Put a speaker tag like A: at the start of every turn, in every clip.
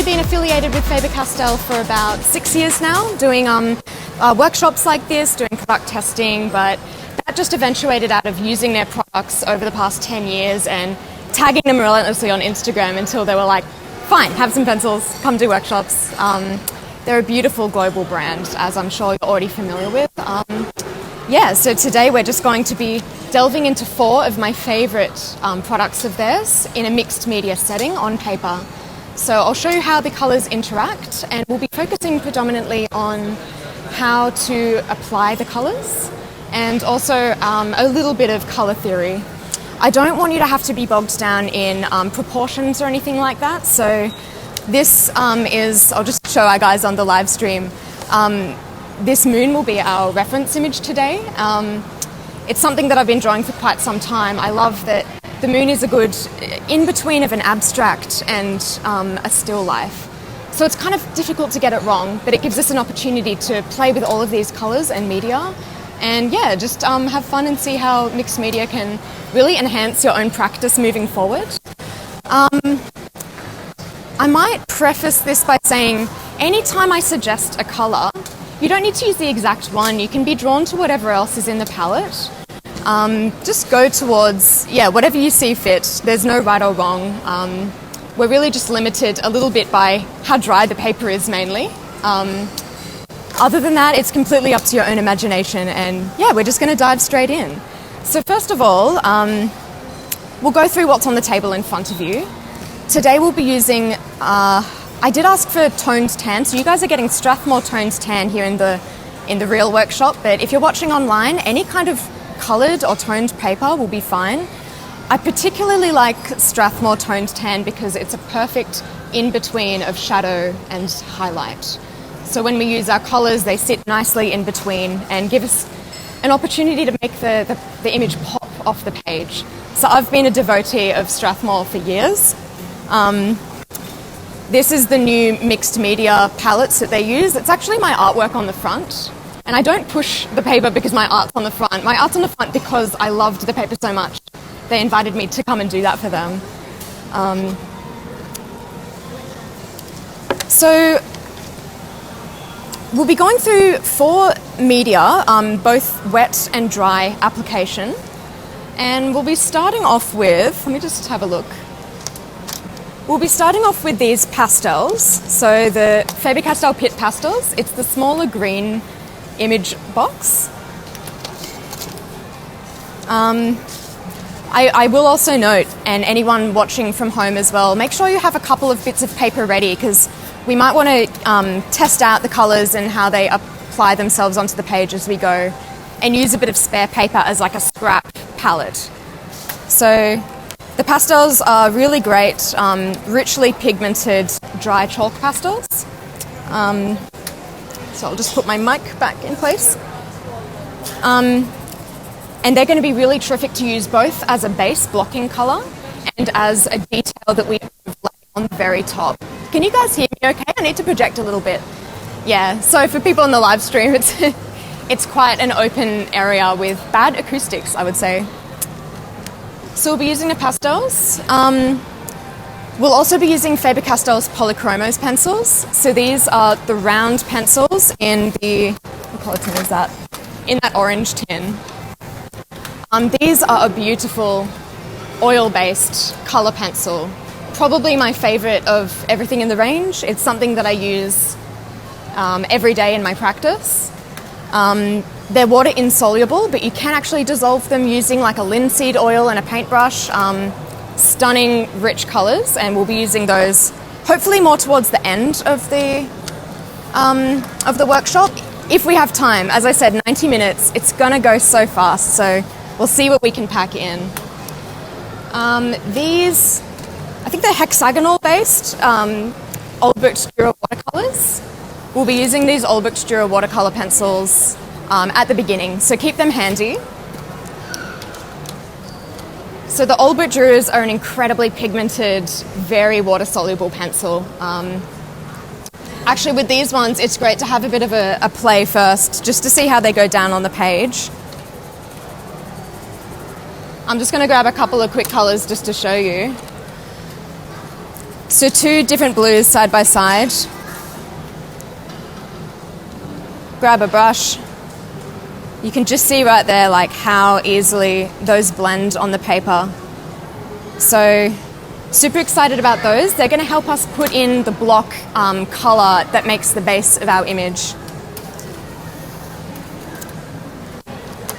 A: been affiliated with Faber-Castell for about 6 years now, doing workshops like this, doing product testing, but that just eventuated out of using their products over the past 10 years and tagging them relentlessly on Instagram until they were like, fine, have some pencils, come do workshops. They're a beautiful global brand, as I'm sure you're already familiar with. So today we're just going to be delving into 4 of my favourite products of theirs in a mixed media setting on paper. So I'll show you how the colours interact, and we'll be focusing predominantly on how to apply the colours and also a little bit of colour theory. I don't want you to have to be bogged down in proportions or anything like that. So this I'll just show our guys on the live stream. This moon will be our reference image today. It's something that I've been drawing for quite some time. I love that the moon is a good in-between of an abstract and a still life. So it's kind of difficult to get it wrong, but it gives us an opportunity to play with all of these colours and media and just have fun and see how mixed media can really enhance your own practice moving forward. I might preface this by saying anytime I suggest a colour, you don't need to use the exact one. You can be drawn to whatever else is in the palette. Just go towards, whatever you see fit. There's no right or wrong. We're really just limited a little bit by how dry the paper is mainly. Other than that, it's completely up to your own imagination, and we're just going to dive straight in. So first of all, we'll go through what's on the table in front of you. Today we'll be using, I did ask for toned tan, so you guys are getting Strathmore toned tan here in the real workshop, but if you're watching online, any kind of coloured or toned paper will be fine. I particularly like Strathmore toned tan because it's a perfect in-between of shadow and highlight. So when we use our colours, they sit nicely in between and give us an opportunity to make the image pop off the page. So I've been a devotee of Strathmore for years. This is the new mixed media palettes that they use. It's actually my artwork on the front. And I don't push the paper because my art's on the front. My art's on the front because I loved the paper so much. They invited me to come and do that for them. So we'll be going through 4 media, both wet and dry application. And we'll be starting off with, let me just have a look. We'll be starting off with these pastels. So the Faber-Castell Pit Pastels, it's the smaller green image box. I will also note, and anyone watching from home as well, make sure you have a couple of bits of paper ready because we might want to test out the colours and how they apply themselves onto the page as we go, and use a bit of spare paper as like a scrap palette. So the pastels are really great, richly pigmented dry chalk pastels. So I'll just put my mic back in place. And they're going to be really terrific to use both as a base blocking colour and as a detail that we lay on the very top. Can you guys hear me okay? I need to project a little bit. Yeah, so for people on the live stream, it's quite an open area with bad acoustics, I would say. So we'll be using the pastels. We'll also be using Faber-Castell's Polychromos pencils. So these are the round pencils in the, what colour tin is that? In that orange tin. These are a beautiful oil-based colour pencil. Probably my favourite of everything in the range. It's something that I use every day in my practice. They're water insoluble, but you can actually dissolve them using like a linseed oil and a paintbrush. Stunning, rich colours, and we'll be using those hopefully more towards the end of the workshop, if we have time. As I said, 90 minutes. It's gonna go so fast, so we'll see what we can pack in. These, I think they're hexagonal-based Old-Book Dura watercolours. We'll be using these Old-Book Dura watercolour pencils at the beginning, so keep them handy. So the Old-Book Duras are an incredibly pigmented, very water-soluble pencil. Actually, with these ones, it's great to have a bit of a play first, just to see how they go down on the page. I'm just going to grab a couple of quick colours just to show you. So 2 different blues side by side. Grab a brush. You can just see right there like how easily those blend on the paper. So super excited about those. They're going to help us put in the block color that makes the base of our image.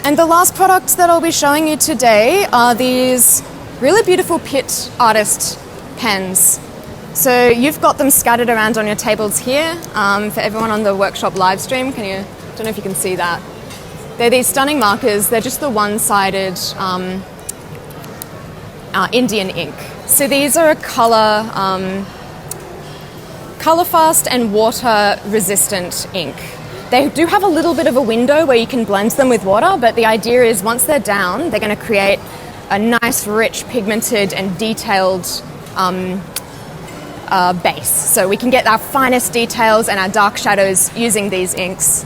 A: And the last product that I'll be showing you today are these really beautiful Pitt artist pens. So you've got them scattered around on your tables here. For everyone on the workshop live stream, don't know if you can see that. They're these stunning markers. They're just the one-sided Indian ink. So these are a color fast and water resistant ink. They do have a little bit of a window where you can blend them with water, but the idea is once they're down, they're going to create a nice, rich, pigmented and detailed base. So we can get our finest details and our dark shadows using these inks.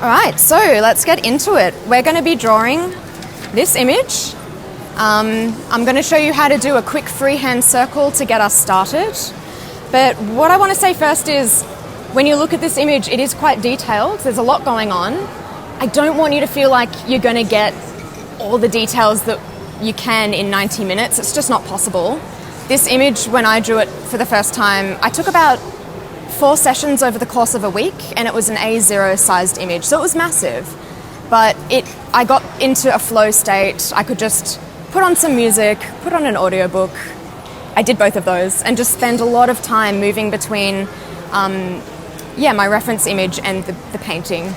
A: All right, so let's get into it. We're going to be drawing this image. I'm going to show you how to do a quick freehand circle to get us started. But what I want to say first is, when you look at this image, it is quite detailed. There's a lot going on. I don't want you to feel like you're going to get all the details that you can in 90 minutes. It's just not possible. This image, when I drew it for the first time, I took about 4 sessions over the course of a week, and it was an A0 sized image, so it was massive. But I got into a flow state. I could just put on some music, put on an audiobook. I did both of those and just spend a lot of time moving between my reference image and the painting.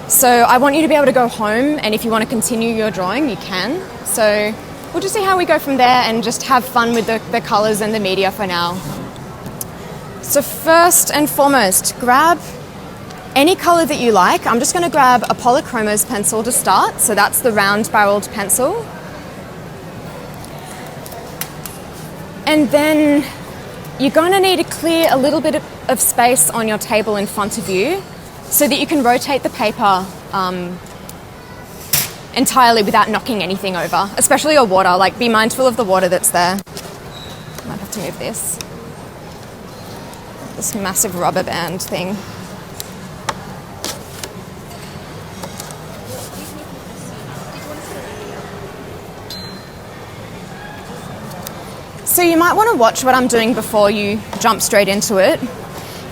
A: So I want you to be able to go home, and if you want to continue your drawing, you can. So we'll just see how we go from there and just have fun with the colors and the media for now. So first and foremost, grab any color that you like. I'm just going to grab a Polychromos pencil to start. So that's the round-barreled pencil. And then you're going to need to clear a little bit of space on your table in front of you so that you can rotate the paper entirely without knocking anything over, especially your water. Like, be mindful of the water that's there. Might have to move this massive rubber band thing. So you might want to watch what I'm doing before you jump straight into it.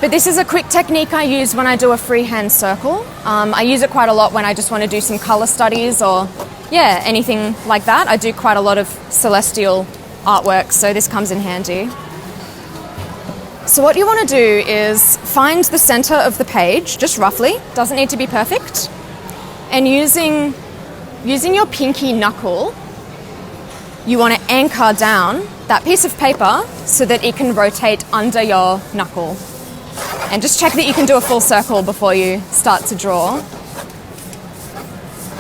A: But this is a quick technique I use when I do a freehand circle. I use it quite a lot when I just want to do some color studies or, anything like that. I do quite a lot of celestial artwork, so this comes in handy. So what you want to do is find the center of the page, just roughly, doesn't need to be perfect, and using your pinky knuckle, you want to anchor down that piece of paper so that it can rotate under your knuckle. And just check that you can do a full circle before you start to draw.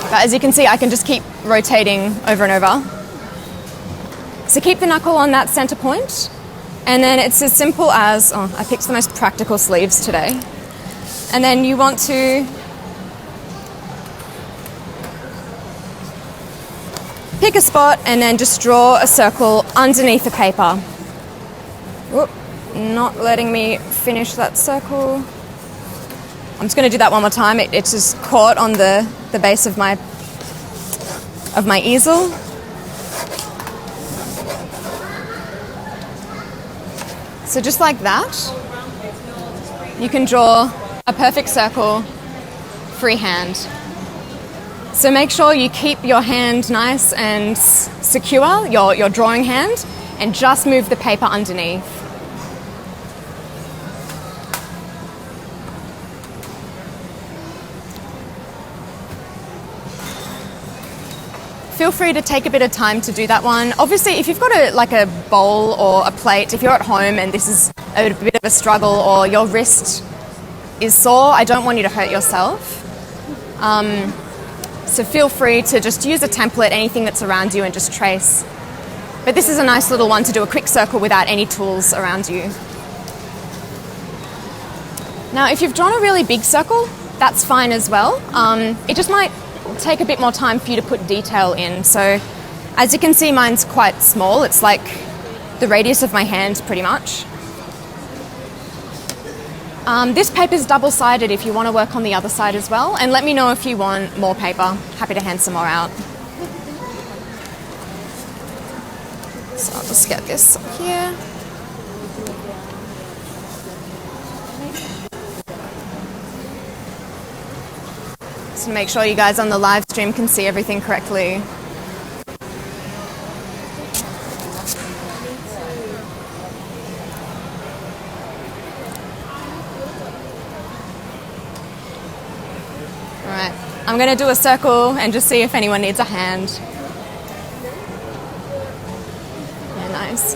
A: But as you can see, I can just keep rotating over and over. So keep the knuckle on that center point. And then it's as simple as, I picked the most practical sleeves today. And then you want to pick a spot and then just draw a circle underneath the paper. Whoop, not letting me finish that circle. I'm just going to do that one more time. It's just caught on the base of my easel. So just like that, you can draw a perfect circle freehand. So make sure you keep your hand nice and secure, your drawing hand, and just move the paper underneath. Feel free to take a bit of time to do that one. Obviously, if you've got a bowl or a plate, if you're at home and this is a bit of a struggle or your wrist is sore, I don't want you to hurt yourself. So feel free to just use a template, anything that's around you, and just trace. But this is a nice little one to do a quick circle without any tools around you. Now, if you've drawn a really big circle, that's fine as well. It just might take a bit more time for you to put detail in. So as you can see, mine's quite small. It's like the radius of my hand pretty much. This paper is double-sided if you want to work on the other side as well, and let me know if you want more paper. Happy to hand some more out. So I'll just get this up here. Just to make sure you guys on the live stream can see everything correctly. Alright, I'm going to do a circle and just see if anyone needs a hand. Yeah, nice.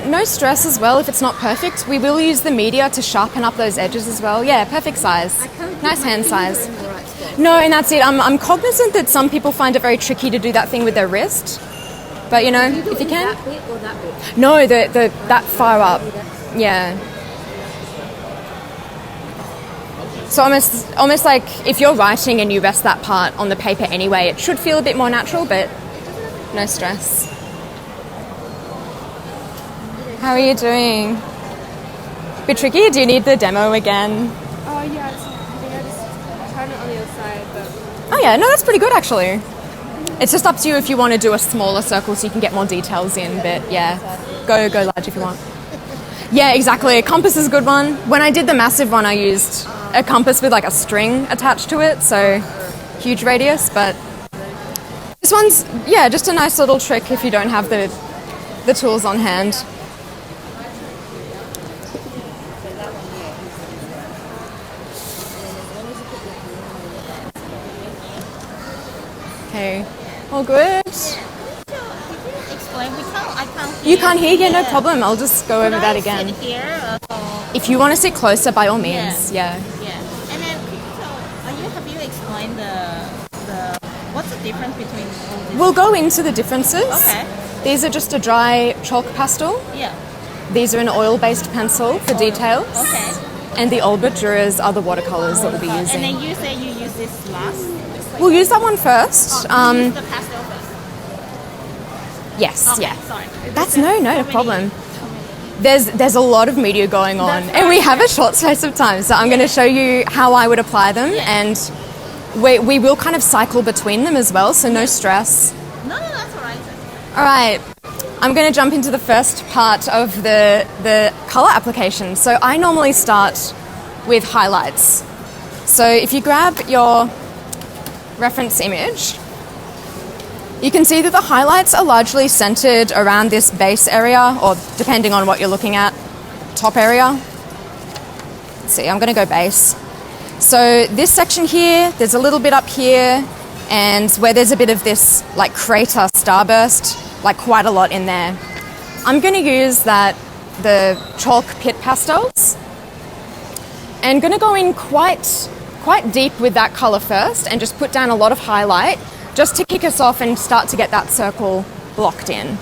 A: No stress as well if it's not perfect. We will use the media to sharpen up those edges as well. Yeah, perfect size. Nice hand size. No, and that's it. I'm cognizant that some people find it very tricky to do that thing with their wrist. But you know, if you can.
B: That bit or that bit?
A: No, that far up. Yeah. So almost like if you're writing and you rest that part on the paper anyway, it should feel a bit more natural, but no stress. How are you doing? Bit tricky? Do you need the demo again?
B: Oh yeah, I think I just tried it on the other side, but...
A: Oh yeah, no, that's pretty good actually. It's just up to you if you want to do a smaller circle so you can get more details in, but yeah, go large if you want. Yeah, exactly. A compass is a good one. When I did the massive one, I used a compass with like a string attached to it, so huge radius, but this one's, yeah, just a nice little trick if you don't have the tools on hand. Okay, all good.
C: Explain. I can't hear.
A: You can't hear? Yeah, no problem. I'll just go over that again.
C: Sit here,
A: If you want to sit closer, by all means, yeah.
C: Yeah. And then could you tell, have you explained what's the difference between all these?
A: We'll go into the differences.
C: Okay.
A: These are just a dry chalk pastel.
C: Yeah.
A: These are an oil-based pencil for details.
C: Okay.
A: And the Alberturas are the watercolors that we'll be using.
C: And then you say you use this last?
A: We'll use that one first.
C: You use the pastel first?
A: Yes,
C: Okay,
A: yeah.
C: sorry.
A: That's no problem. There's a lot of media going on, and we have a short space of time, so I'm going to show you how I would apply them, and we will kind of cycle between them as well, so no stress.
C: No, that's all right.
A: All right, I'm going to jump into the first part of the color application. So I normally start with highlights. So if you grab your reference image, you can see that the highlights are largely centered around this base area, or depending on what you're looking at, top area. Let's see, I'm going to go base. So this section here, there's a little bit up here, and where there's a bit of this like crater starburst, like quite a lot in there. I'm going to use the chalk pit pastels, and going to go in quite deep with that color first, and just put down a lot of highlight, just to kick us off and start to get that circle blocked in.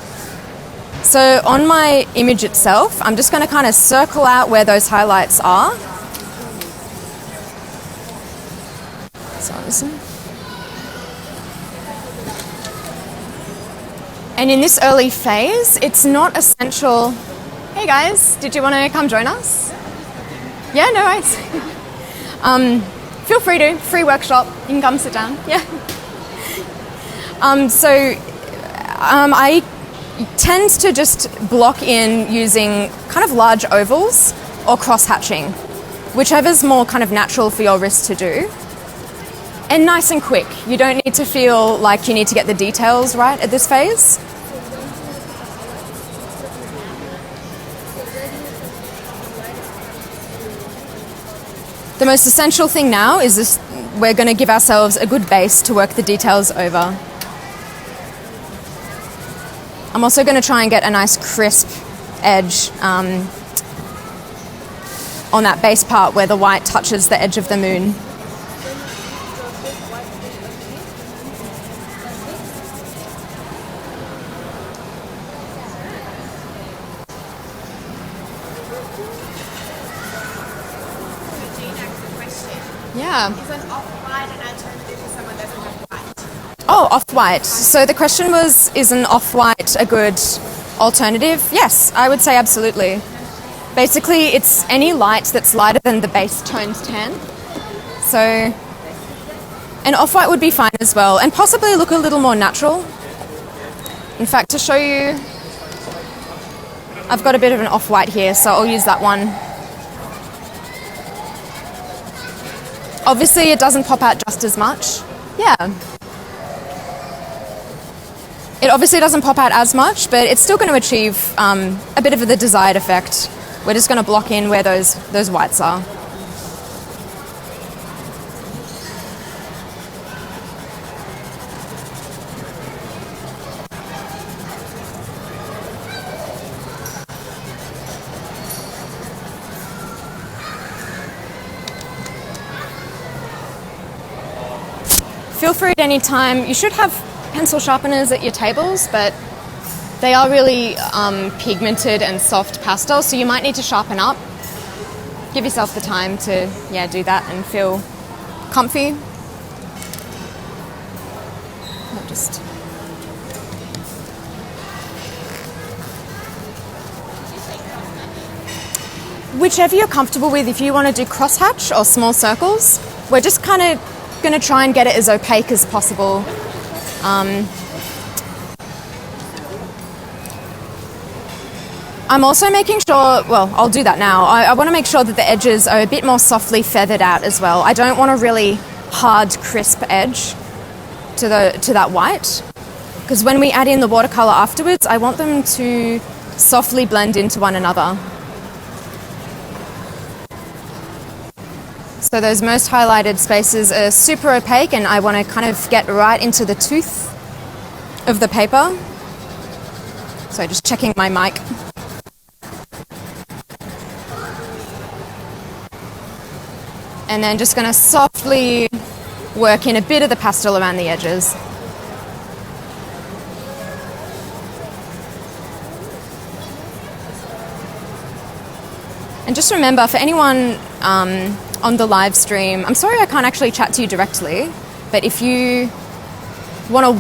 A: So on my image itself, I'm just going to kind of circle out where those highlights are. And in this early phase, it's not essential. Hey guys, did you want to come join us? Yeah, no worries. Feel free to, free workshop, you can come sit down, yeah. I tend to just block in using kind of large ovals or cross-hatching, whichever's more kind of natural for your wrist to do. And nice and quick. You don't need to feel like you need to get the details right at this phase. The most essential thing now is this: we're going to give ourselves a good base to work the details over. I'm also going to try and get a nice crisp edge on that base part where the white touches the edge of the moon. Yeah.
B: Is an off-white an alternative for someone that doesn't have white?
A: Oh, off-white. So the question was, is an off-white a good alternative? Yes, I would say absolutely. Basically, it's any light that's lighter than the base toned tan. So an off-white would be fine as well, and possibly look a little more natural. In fact, to show you, I've got a bit of an off-white here, so I'll use that one. Obviously, it doesn't pop out just as much. Yeah. It obviously doesn't pop out as much, but it's still going to achieve a bit of the desired effect. We're just going to block in where those whites are. Feel free at any time. You should have pencil sharpeners at your tables, but they are really pigmented and soft pastels, so you might need to sharpen up. Give yourself the time to do that and feel comfy. Just whichever you're comfortable with. If you want to do crosshatch or small circles, we're just kind of going to try and get it as opaque as possible. I'm also making sure, well, I'll do that now. I want to make sure that the edges are a bit more softly feathered out as well. I don't want a really hard, crisp edge to that white, because when we add in the watercolor afterwards, I want them to softly blend into one another. So those most highlighted spaces are super opaque, and I want to kind of get right into the tooth of the paper. So just checking my mic. And then just going to softly work in a bit of the pastel around the edges. And just remember, for anyone on the live stream, I'm sorry I can't actually chat to you directly, but if you want to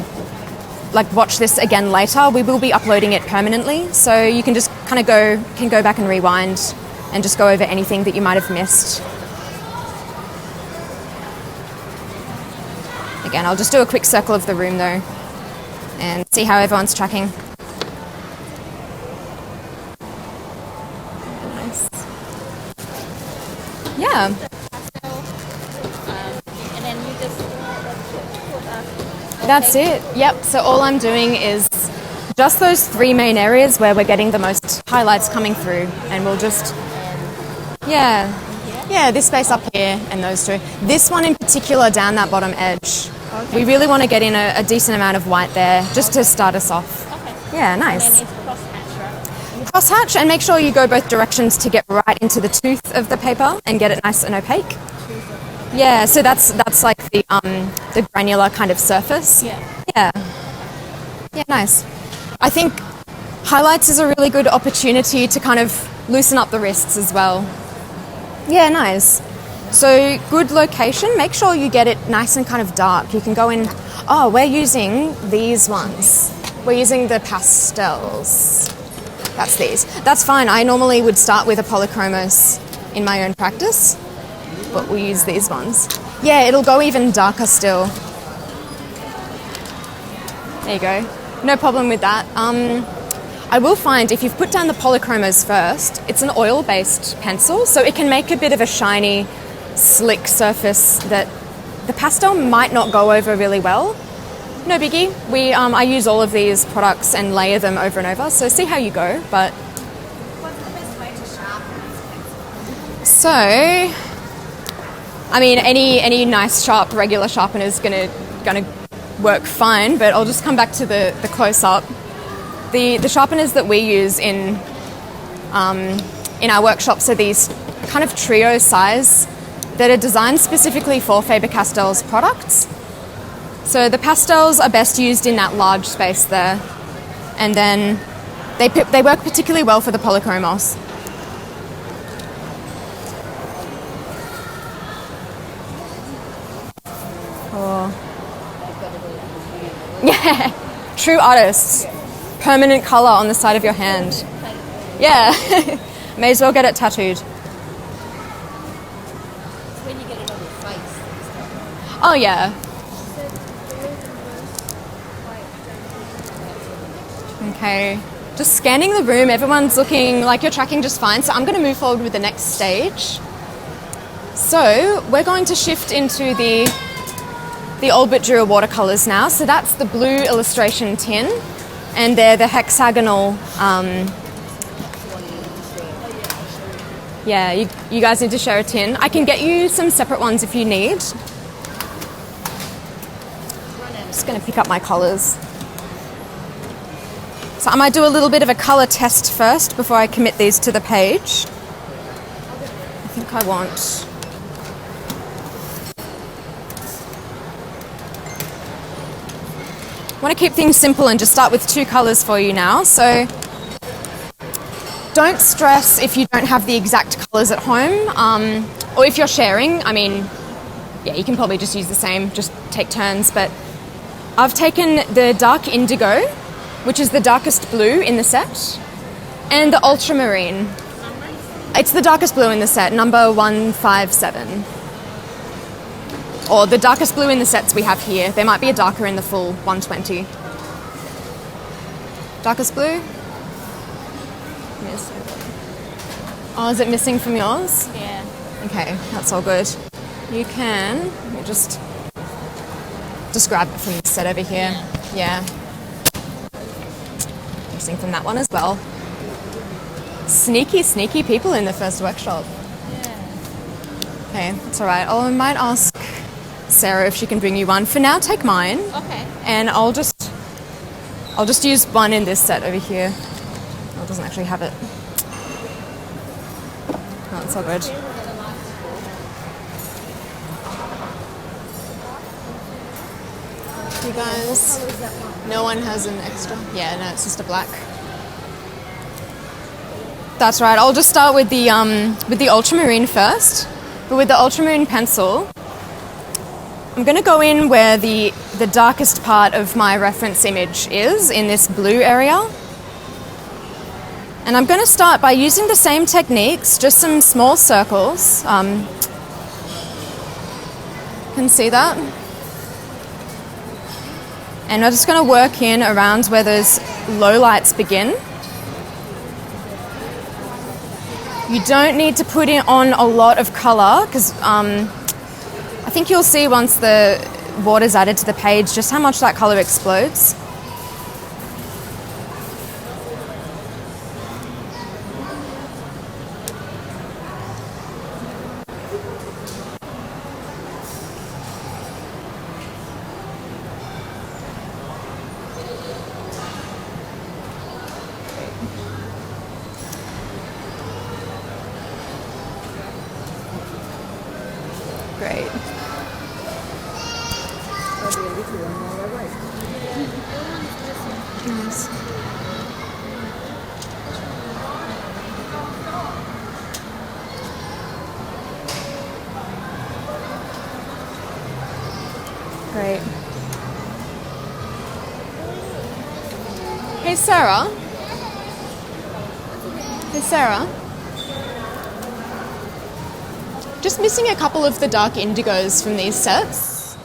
A: watch this again later, we will be uploading it permanently, so you can just kind of go back and rewind and just go over anything that you might have missed. Again, I'll just do a quick circle of the room though and see how everyone's tracking. Nice. Yeah.
C: And then you just
A: That's it. Yep. So all I'm doing is just those three main areas where we're getting the most highlights coming through, and we'll just this space up here and those two. This one in particular down that bottom edge. Okay. We really want to get in a decent amount of white there just to start us off. Okay. Yeah, nice.
C: And then it's crosshatch, right?
A: Crosshatch, and make sure you go both directions to get right into the tooth of the paper and get it nice and opaque. Yeah, so that's like the granular kind of surface. Yeah, nice. I think highlights is a really good opportunity to kind of loosen up the wrists as well. Yeah, nice. So good location, make sure you get it nice and kind of dark. You can go in, we're using these ones. We're using the pastels. That's these. That's fine. I normally would start with a polychromos in my own practice, but we'll use these ones. Yeah, it'll go even darker still. There you go. No problem with that. I will find if you've put down the polychromos first, it's an oil-based pencil, so it can make a bit of a shiny, slick surface that the pastel might not go over really well. No biggie. I use all of these products and layer them over and over, so see how you go. But
B: What's the best way to sharpen this pencil?
A: so, I mean, any nice sharp regular sharpener is gonna work fine. But I'll just come back to the close up. The sharpeners that we use in our workshops are these kind of trio size that are designed specifically for Faber-Castell's products. So the pastels are best used in that large space there, and then they work particularly well for the polychromos. Yeah, true artists. permanent color on the side of your hand. Yeah, may as well get it tattooed.
C: When you get it on your face.
A: Oh yeah. Okay, just scanning the room. Everyone's looking like you're tracking just fine. So I'm going to move forward with the next stage. So we're going to shift into the Old But Dura watercolors now. So that's the blue illustration tin, and they're the hexagonal. Yeah, you guys need to share a tin. I can get you some separate ones if you need. I'm just going to pick up my colors. So I might do a little bit of a color test first before I commit these to the page. I think I want... I want to keep things simple and just start with 2 colors for you now. So don't stress if you don't have the exact colors at home, or if you're sharing. I mean, yeah, you can probably just use the same, just take turns. But I've taken the dark indigo, which is the darkest blue in the set, and the ultramarine. It's the darkest blue in the set, number 157. Or the darkest blue in the sets we have here. There might be a darker in the full 120. Darkest blue? Miss. Oh, is it missing from yours?
C: Yeah.
A: Okay, that's all good. You can, let me just grab it from this set over here. Yeah. Missing from that one as well. Sneaky, sneaky people in the first workshop.
C: Yeah.
A: Okay, that's all right. Oh, I might ask Sarah if she can bring you one. For now, take mine.
C: Okay.
A: And I'll just use one in this set over here. Oh, it doesn't actually have it. Oh, it's all good. You guys, no one has an extra? Yeah, no, it's just a black. That's right. I'll just start with the ultramarine first. But with the ultramarine pencil, I'm going to go in where the darkest part of my reference image is, in this blue area. And I'm going to start by using the same techniques, just some small circles. Can see that? And I'm just going to work in around where those lowlights begin. You don't need to put on a lot of colour, because I think you'll see once the water's added to the page just how much that colour explodes. Great. Nice. Great. Hey Sarah. Hey Sarah. Just missing a couple of the dark indigos from these sets.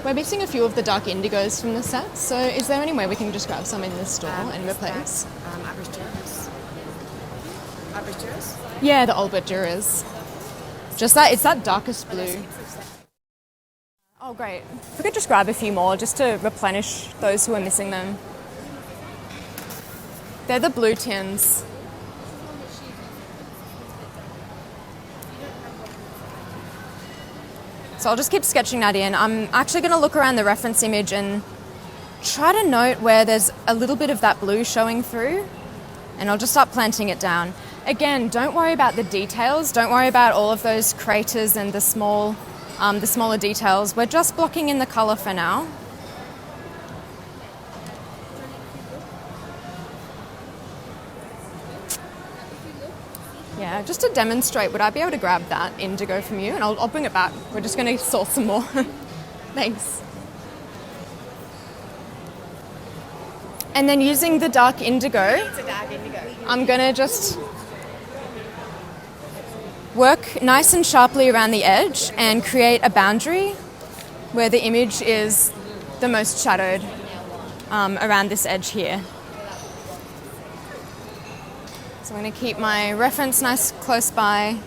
A: We're missing a few of the dark indigos from the sets, so is there any way we can just grab some in this store and replace?
C: Apertures?
A: Yeah, the Old But Duras. Just that, it's that darkest blue. Oh great. If we could just grab a few more just to replenish those who are missing them. They're the blue tins. So I'll just keep sketching that in. I'm actually going to look around the reference image and try to note where there's a little bit of that blue showing through, and I'll just start planting it down. Again, don't worry about the details. Don't worry about all of those craters and the smaller details. We're just blocking in the color for now. Yeah, just to demonstrate, would I be able to grab that indigo from you? And I'll bring it back. We're just going to source some more. Thanks. And then using the dark indigo,
B: It's a dark indigo.
A: I'm gonna just work nice and sharply around the edge and create a boundary where the image is the most shadowed around this edge here. So I'm going to keep my reference nice close by.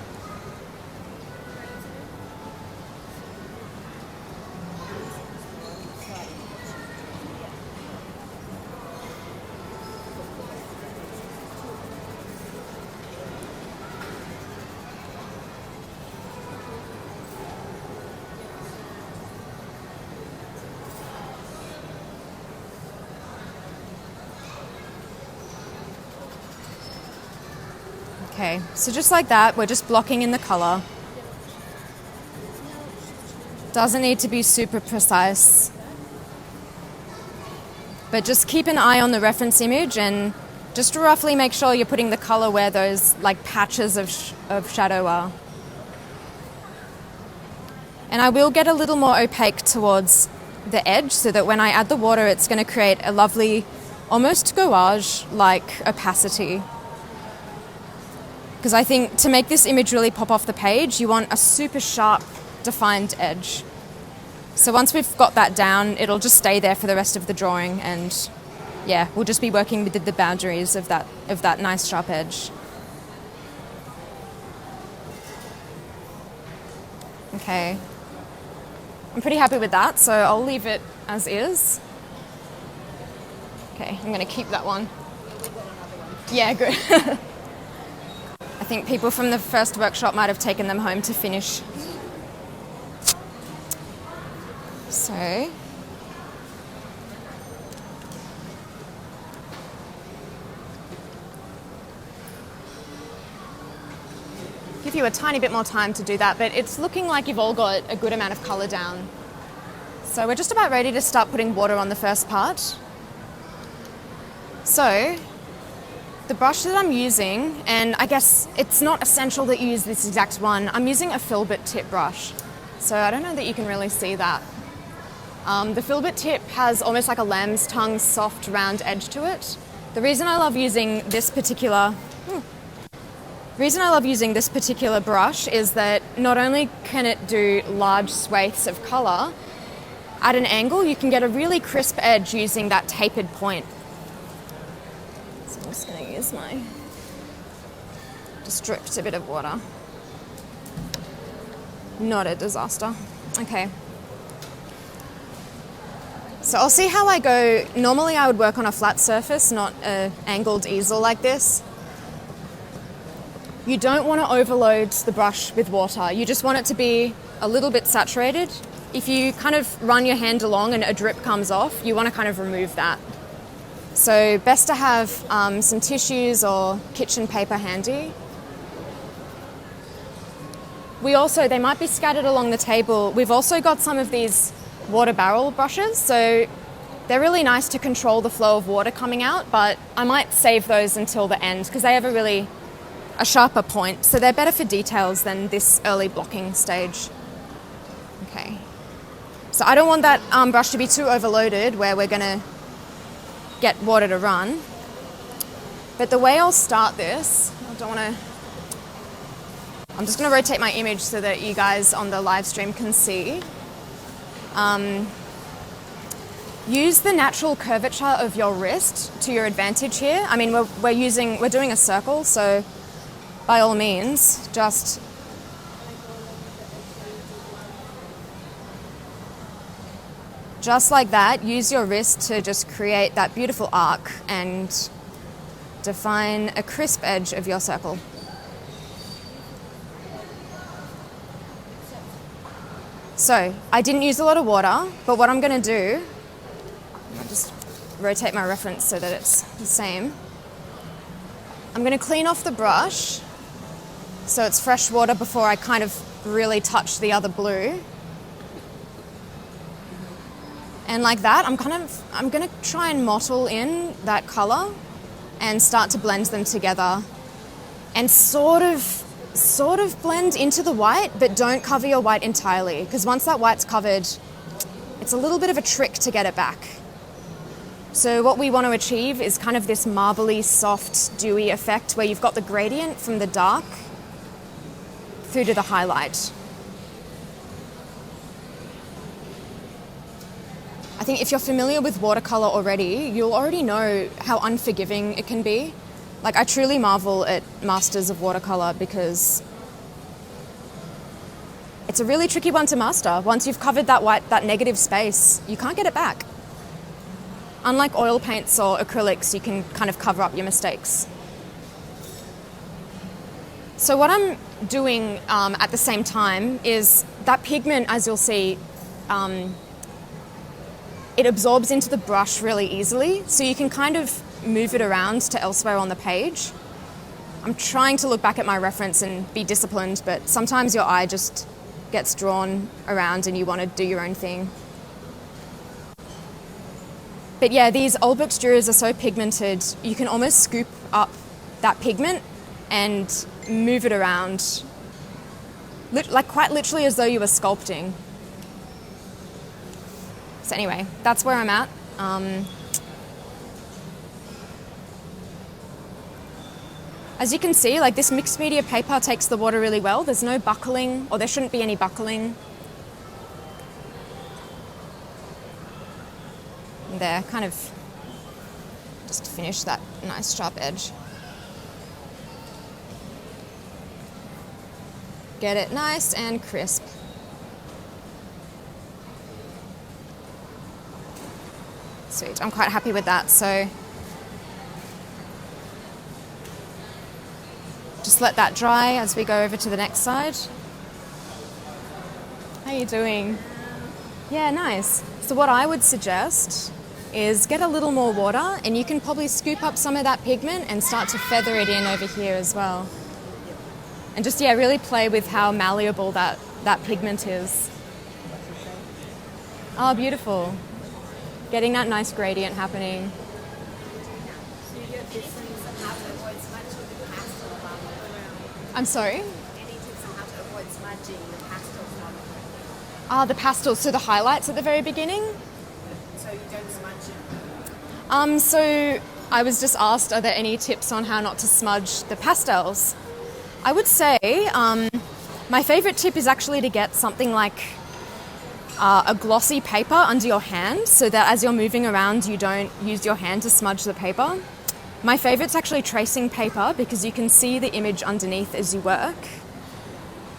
A: Okay, so just like that, we're just blocking in the color. Doesn't need to be super precise. But just keep an eye on the reference image and just roughly make sure you're putting the color where those like patches of shadow are. And I will get a little more opaque towards the edge so that when I add the water, it's going to create a lovely, almost gouache-like opacity. Because I think to make this image really pop off the page, you want a super sharp, defined edge. So once we've got that down, it'll just stay there for the rest of the drawing, and yeah, we'll just be working with the boundaries of that nice sharp edge. Okay. I'm pretty happy with that, so I'll leave it as is. Okay, I'm gonna keep that one. Yeah, good. I think people from the first workshop might have taken them home to finish. So, give you a tiny bit more time to do that, but it's looking like you've all got a good amount of colour down. So we're just about ready to start putting water on the first part. So, the brush that I'm using, and I guess it's not essential that you use this exact one, I'm using a filbert tip brush. So I don't know that you can really see that. The filbert tip has almost like a lamb's tongue, soft, round edge to it. The reason I love using this particular brush is that not only can it do large swathes of colour, at an angle you can get a really crisp edge using that tapered point. So I'm just going to use just dripped a bit of water. Not a disaster. Okay. So I'll see how I go. Normally I would work on a flat surface, not an angled easel like this. You don't want to overload the brush with water. You just want it to be a little bit saturated. If you kind of run your hand along and a drip comes off, you want to kind of remove that. So best to have some tissues or kitchen paper handy. They might be scattered along the table. We've also got some of these water barrel brushes, so they're really nice to control the flow of water coming out, but I might save those until the end because they have a sharper point, so they're better for details than this early blocking stage. Okay, so I don't want that brush to be too overloaded where we're going to get water to run. But the way I'll start this, I'm just going to rotate my image so that you guys on the live stream can see. Use the natural curvature of your wrist to your advantage here. I mean, we're doing a circle, so by all means, just like that, use your wrist to just create that beautiful arc and define a crisp edge of your circle. So, I didn't use a lot of water, but what I'm going to do, I'll just rotate my reference so that it's the same. I'm going to clean off the brush so it's fresh water before I kind of really touch the other blue. And like that, I'm going to try and mottle in that color and start to blend them together and sort of blend into the white, but don't cover your white entirely, because once that white's covered, it's a little bit of a trick to get it back. So what we want to achieve is kind of this marbly, soft, dewy effect where you've got the gradient from the dark through to the highlight. I think if you're familiar with watercolor already, you'll already know how unforgiving it can be. Like, I truly marvel at masters of watercolor because it's a really tricky one to master. Once you've covered that negative space, you can't get it back. Unlike oil paints or acrylics, you can kind of cover up your mistakes. So what I'm doing at the same time is that pigment, as you'll see, it absorbs into the brush really easily, so you can kind of move it around to elsewhere on the page. I'm trying to look back at my reference and be disciplined, but sometimes your eye just gets drawn around and you want to do your own thing. But yeah, these Olbux are so pigmented, you can almost scoop up that pigment and move it around, like quite literally as though you were sculpting. So anyway, that's where I'm at. As you can see, like, this mixed media paper takes the water really well. There's no buckling, or there shouldn't be any buckling. There, kind of just finish that nice sharp edge. Get it nice and crisp. Sweet, I'm quite happy with that, so just let that dry as we go over to the next side. How are you doing? Yeah, nice. So what I would suggest is get a little more water, and you can probably scoop up some of that pigment and start to feather it in over here as well. And just, yeah, really play with how malleable that pigment is. Oh, beautiful. Getting that nice gradient happening. I'm sorry?
D: Any tips on how to avoid smudging the pastels?
A: The pastels, so the highlights at the very beginning?
D: So you don't smudge it?
A: So I was just asked, are there any tips on how not to smudge the pastels? I would say my favorite tip is actually to get something like a glossy paper under your hand so that as you're moving around, you don't use your hand to smudge the paper. My favorite's actually tracing paper because you can see the image underneath as you work.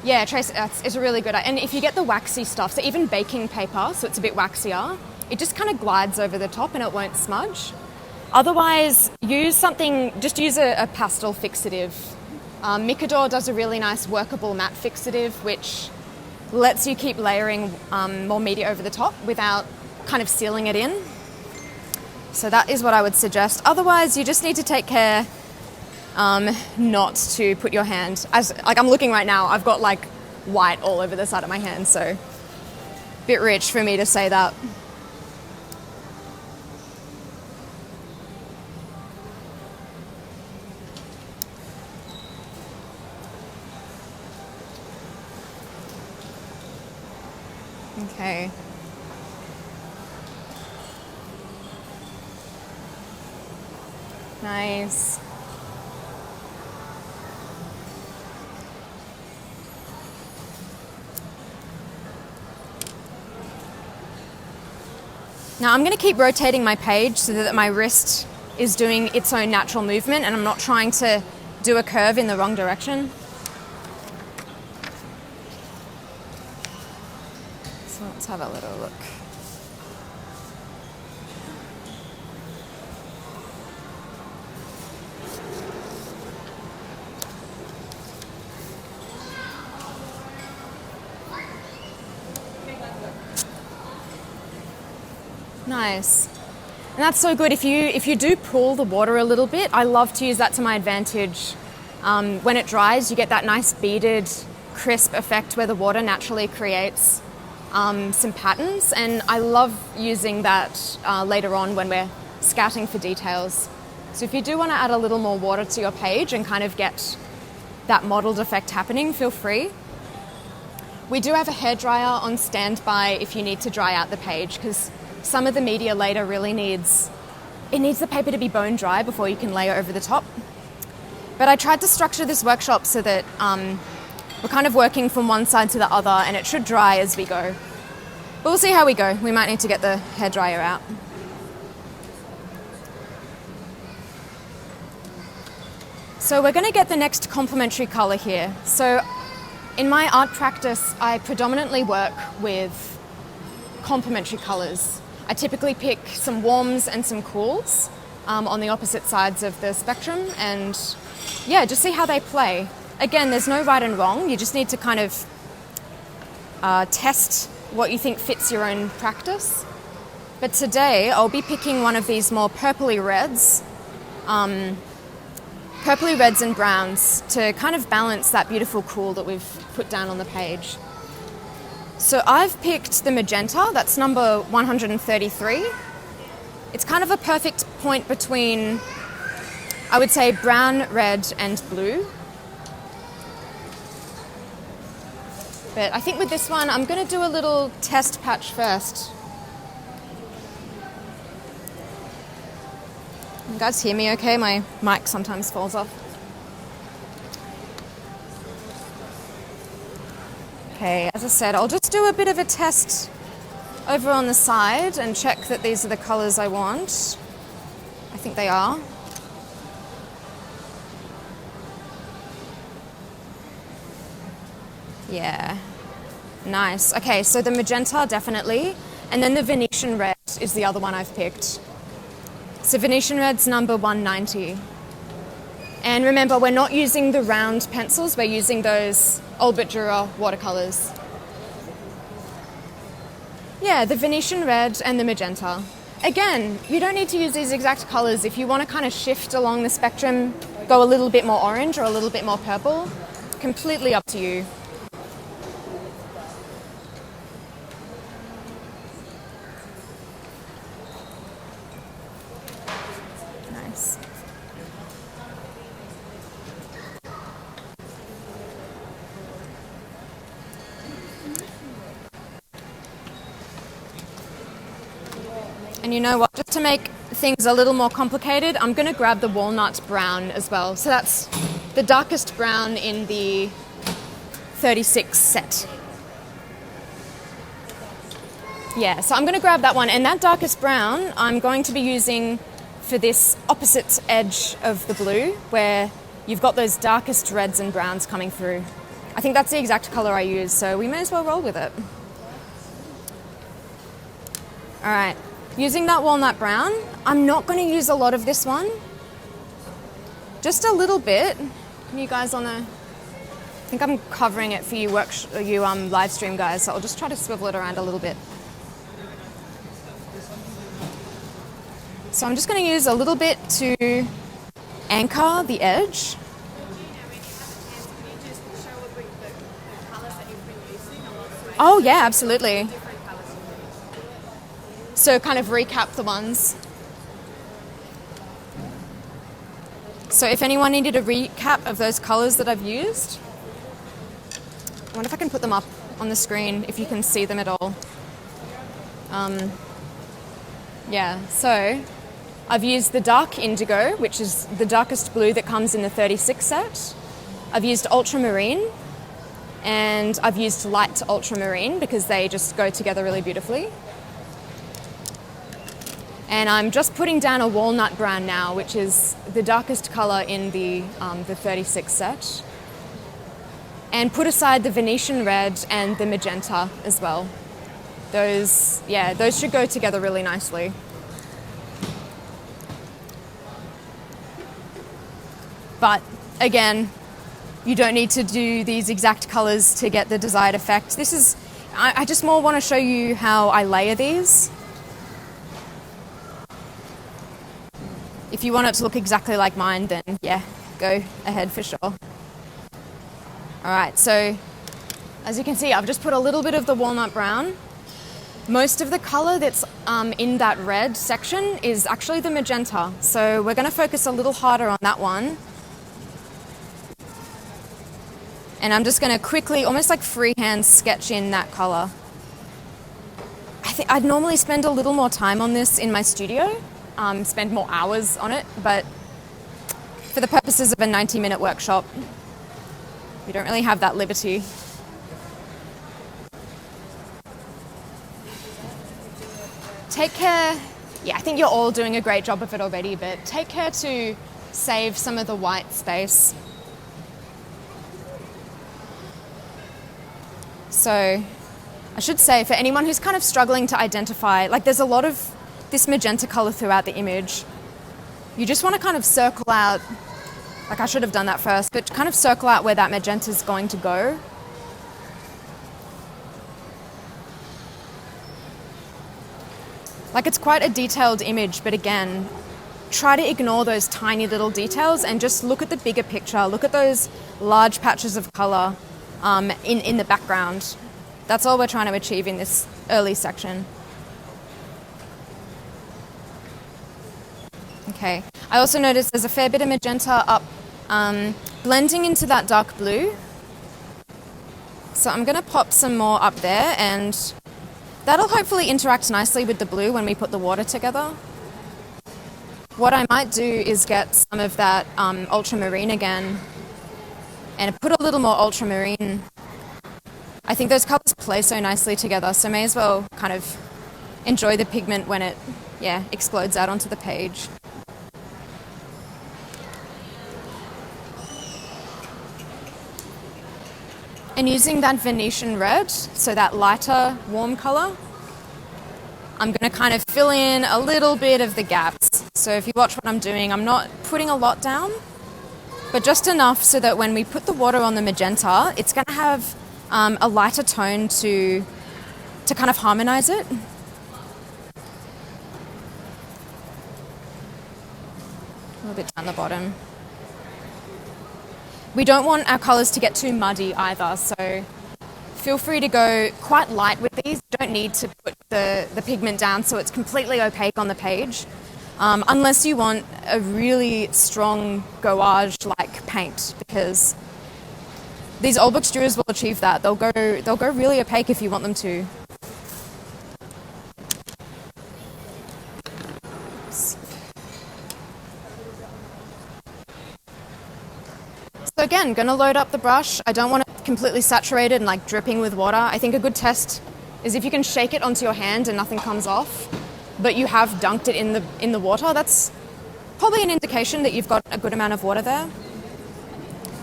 A: Yeah, it's a really good, and if you get the waxy stuff, so even baking paper, so it's a bit waxier, it just kind of glides over the top and it won't smudge. Otherwise, just use a pastel fixative. Micador does a really nice workable matte fixative, which lets you keep layering more media over the top without kind of sealing it in. So that is what I would suggest. Otherwise, you just need to take care not to put your hand, like I'm looking right now, I've got like white all over the side of my hand, so a bit rich for me to say that. Okay. Nice. Now I'm going to keep rotating my page so that my wrist is doing its own natural movement and I'm not trying to do a curve in the wrong direction. So let's have a little look. Nice. And that's so good. If you do pull the water a little bit, I love to use that to my advantage. When it dries, you get that nice beaded, crisp effect where the water naturally creates some patterns, and I love using that later on when we're scouting for details. So if you do want to add a little more water to your page and kind of get that mottled effect happening, feel free. We do have a hairdryer on standby if you need to dry out the page, because some of the media later really needs it needs the paper to be bone dry before you can layer over the top. But I tried to structure this workshop so that we're kind of working from one side to the other, and it should dry as we go. But we'll see how we go. We might need to get the hairdryer out. So we're going to get the next complementary color here. So in my art practice, I predominantly work with complementary colors. I typically pick some warms and some cools on the opposite sides of the spectrum, and yeah, just see how they play. Again, there's no right and wrong. You just need to kind of test what you think fits your own practice. But today I'll be picking one of these more purpley reds and browns to kind of balance that beautiful cool that we've put down on the page. So I've picked the magenta, that's number 133. It's kind of a perfect point between, I would say, brown, red, and blue. But I think with this one, I'm going to do a little test patch first. You guys hear me okay? My mic sometimes falls off. Okay, as I said, I'll just do a bit of a test over on the side and check that these are the colors I want. I think they are. Yeah, nice. Okay, so the magenta, definitely. And then the Venetian red is the other one I've picked. So Venetian red's number 190. And remember, we're not using the round pencils, we're using those Albert Dürer watercolors. Yeah, the Venetian red and the magenta. Again, you don't need to use these exact colors. If you want to kind of shift along the spectrum, go a little bit more orange or a little bit more purple, completely up to you. Nice. And you know what, just to make things a little more complicated, I'm going to grab the walnut brown as well. So that's the darkest brown in the 36 set. Yeah, so I'm going to grab that one. And that darkest brown I'm going to be using for this opposite edge of the blue, where you've got those darkest reds and browns coming through. I think that's the exact color I use, so we may as well roll with it. All right. Using that walnut brown, I'm not going to use a lot of this one. Just a little bit. You guys on the... I think I'm covering it for you live stream guys, so I'll just try to swivel it around a little bit. So I'm just going to use a little bit to anchor the edge. Oh yeah, absolutely. So kind of recap the ones. So if anyone needed a recap of those colors that I've used, I wonder if I can put them up on the screen, if you can see them at all. Yeah, so I've used the dark indigo, which is the darkest blue that comes in the 36 set. I've used ultramarine, and I've used light ultramarine because they just go together really beautifully. And I'm just putting down a walnut brown now, which is the darkest color in the 36 set. And put aside the Venetian red and the magenta as well. Those should go together really nicely. But again, you don't need to do these exact colors to get the desired effect. I just more want to show you how I layer these. If you want it to look exactly like mine, then yeah, go ahead for sure. All right, so as you can see, I've just put a little bit of the walnut brown. Most of the color that's in that red section is actually the magenta. So we're going to focus a little harder on that one. And I'm just going to quickly, almost like freehand, sketch in that color. I think I'd normally spend a little more time on this in my studio, spend more hours on it, but for the purposes of a 90-minute workshop, we don't really have that liberty. Take care, yeah, I think you're all doing a great job of it already, but take care to save some of the white space. So I should say, for anyone who's kind of struggling to identify, like there's a lot of this magenta color throughout the image, you just want to kind of circle out, like I should have done that first, but kind of circle out where that magenta is going to go. Like it's quite a detailed image, but again, try to ignore those tiny little details and just look at the bigger picture. Look at those large patches of color in the background. That's all we're trying to achieve in this early section. Okay, I also noticed there's a fair bit of magenta up, blending into that dark blue. So I'm going to pop some more up there, and that'll hopefully interact nicely with the blue when we put the water together. What I might do is get some of that ultramarine again and put a little more ultramarine. I think those colors play so nicely together, so may as well kind of enjoy the pigment when it, yeah, explodes out onto the page. And using that Venetian red, so that lighter warm color, I'm going to kind of fill in a little bit of the gaps. So if you watch what I'm doing, I'm not putting a lot down, but just enough so that when we put the water on the magenta, it's going to have a lighter tone to kind of harmonize it. A little bit down the bottom. We don't want our colors to get too muddy either, so feel free to go quite light with these. You don't need to put the pigment down so it's completely opaque on the page, unless you want a really strong gouache-like paint, because these old book extruders will achieve that. They'll go really opaque if you want them to. So again, going to load up the brush. I don't want it completely saturated and like dripping with water. I think a good test is if you can shake it onto your hand and nothing comes off, but you have dunked it in the water. That's probably an indication that you've got a good amount of water there.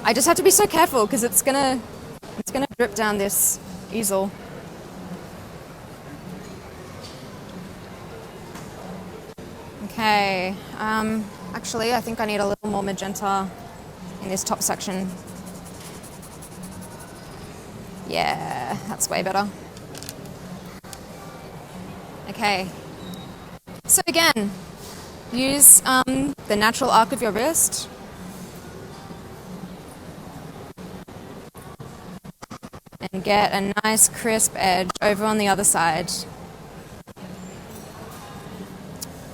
A: I just have to be so careful because it's gonna drip down this easel. Okay, actually I think I need a little more magenta in this top section. Yeah, that's way better. Okay, so again, use the natural arc of your wrist. And get a nice crisp edge over on the other side.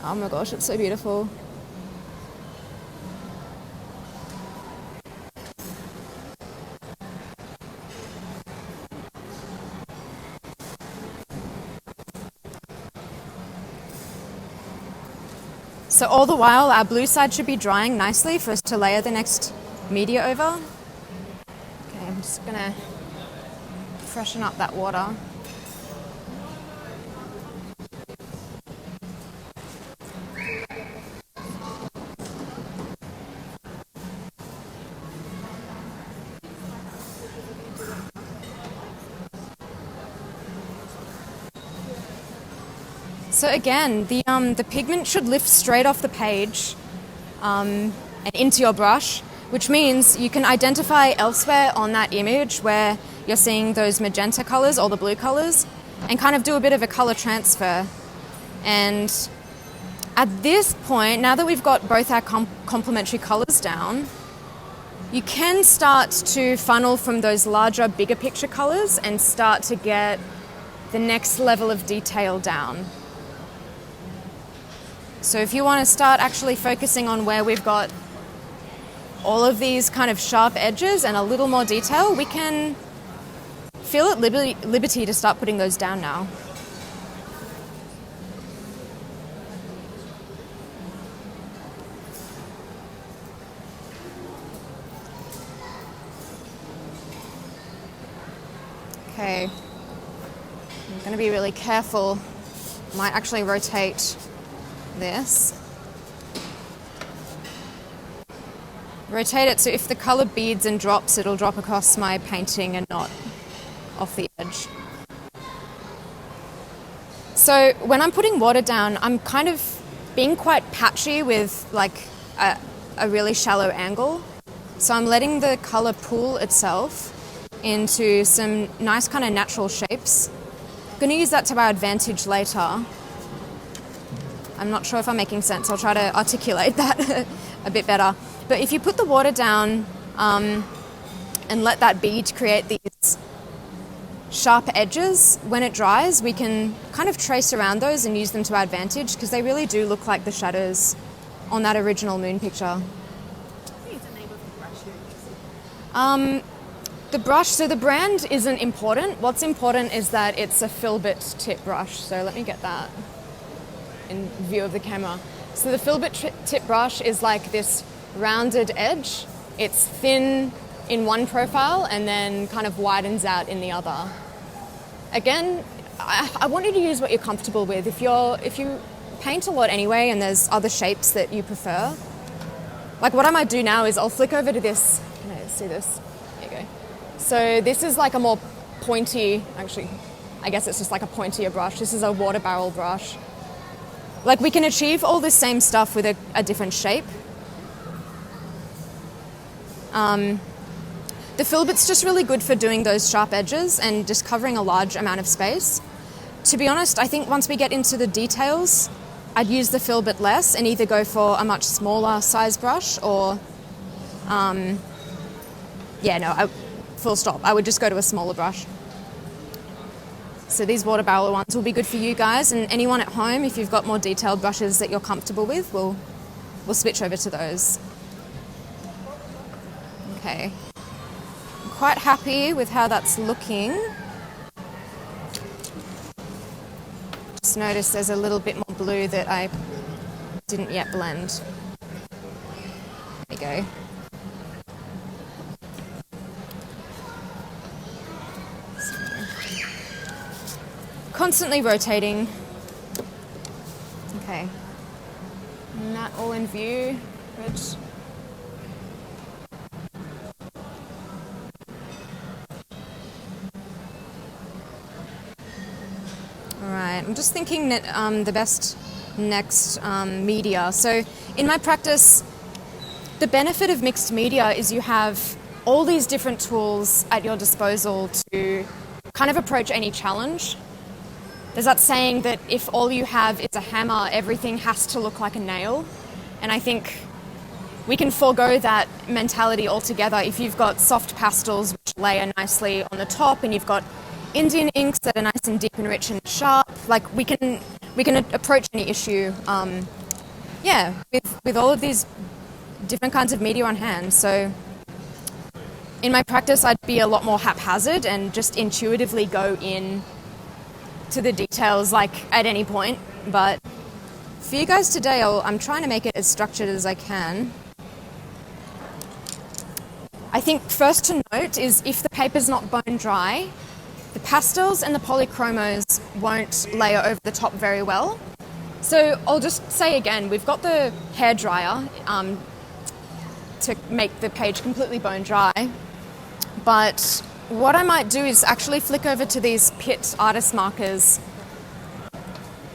A: Oh my gosh, it's so beautiful. So all the while, our blue side should be drying nicely for us to layer the next media over. Okay, I'm just gonna freshen up that water. So again, the pigment should lift straight off the page and into your brush, which means you can identify elsewhere on that image where you're seeing those magenta colors or the blue colors and kind of do a bit of a color transfer. And at this point, now that we've got both our complementary colors down, you can start to funnel from those larger, bigger picture colors and start to get the next level of detail down. So if you want to start actually focusing on where we've got all of these kind of sharp edges and a little more detail, we can feel at liberty to start putting those down now. Okay. I'm going to be really careful. Might actually rotate this. Rotate it so if the color beads and drops, it'll drop across my painting and not off the edge. So when I'm putting water down, I'm kind of being quite patchy with like a really shallow angle. So I'm letting the color pool itself into some nice kind of natural shapes. I'm going to use that to our advantage later. I'm not sure if I'm making sense. I'll try to articulate that a bit better. But if you put the water down and let that bead create these sharp edges, when it dries, we can kind of trace around those and use them to our advantage because they really do look like the shadows on that original moon picture.
D: What is the name of the brush you're using?
A: The brush, so the brand isn't important. What's important is that it's a filbert tip brush. So let me get that in view of the camera. So the filbert tip brush is like this rounded edge. It's thin in one profile and then kind of widens out in the other. Again, I want you to use what you're comfortable with. If you paint a lot anyway and there's other shapes that you prefer, like what I might do now is I'll flick over to this. Can I see this? There you go. So this is like a more pointy, actually, I guess it's just like a pointier brush. This is a water barrel brush. Like we can achieve all this same stuff with a different shape. The filbert's just really good for doing those sharp edges and just covering a large amount of space. To be honest, I think once we get into the details, I'd use the filbert less and either go for a much smaller size brush or, full stop. I would just go to a smaller brush. So these water barrel ones will be good for you guys, and anyone at home, if you've got more detailed brushes that you're comfortable with, we'll switch over to those. Okay. I'm quite happy with how that's looking. Just notice there's a little bit more blue that I didn't yet blend. There you go. Constantly rotating. Okay. And that all in view. Good. All right. I'm just thinking that the best next media. So in my practice, the benefit of mixed media is you have all these different tools at your disposal to kind of approach any challenge. There's that saying that if all you have is a hammer, everything has to look like a nail. And I think we can forego that mentality altogether if you've got soft pastels which layer nicely on the top and you've got Indian inks that are nice and deep and rich and sharp. Like we can approach any issue, with all of these different kinds of media on hand. So in my practice, I'd be a lot more haphazard and just intuitively go in to the details like at any point. But for you guys today, I'm trying to make it as structured as I can. I think first to note is if the paper's not bone dry, the pastels and the polychromos won't layer over the top very well. So I'll just say again, we've got the hairdryer to make the page completely bone dry. But what I might do is actually flick over to these Pitt artist markers,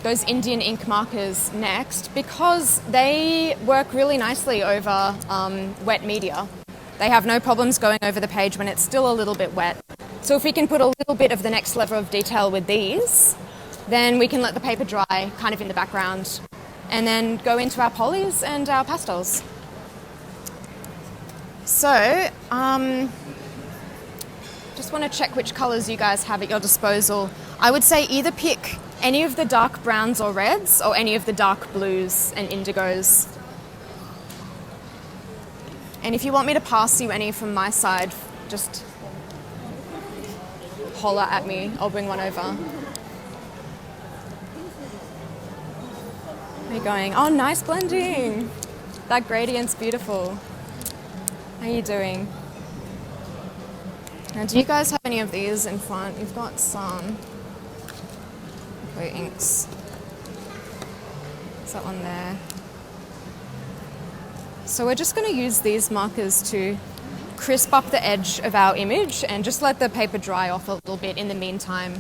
A: those Indian ink markers next, because they work really nicely over wet media. They have no problems going over the page when it's still a little bit wet. So if we can put a little bit of the next level of detail with these, then we can let the paper dry kind of in the background and then go into our polys and our pastels. So, just want to check which colours you guys have at your disposal. I would say either pick any of the dark browns or reds or any of the dark blues and indigos. And if you want me to pass you any from my side, just holler at me. I'll bring one over. How are you going? Oh, nice blending. That gradient's beautiful. How are you doing? Now, do you guys have any of these in front? You've got some. Okay, inks. Is that one there? So we're just going to use these markers to crisp up the edge of our image and just let the paper dry off a little bit in the meantime.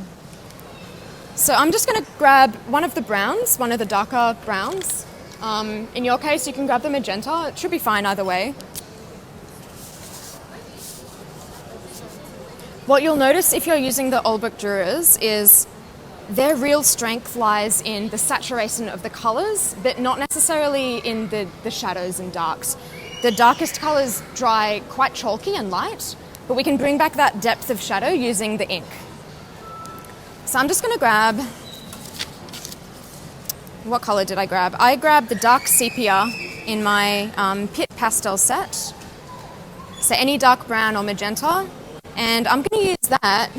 A: So I'm just going to grab one of the browns, one of the darker browns. In your case, you can grab the magenta. It should be fine either way. What you'll notice if you're using the Olbrich Durers is their real strength lies in the saturation of the colours, but not necessarily in the shadows and darks. The darkest colours dry quite chalky and light, but we can bring back that depth of shadow using the ink. So I'm just going to grab, what colour did I grab? I grabbed the dark sepia in my Pitt pastel set. So any dark brown or magenta. And I'm going to use that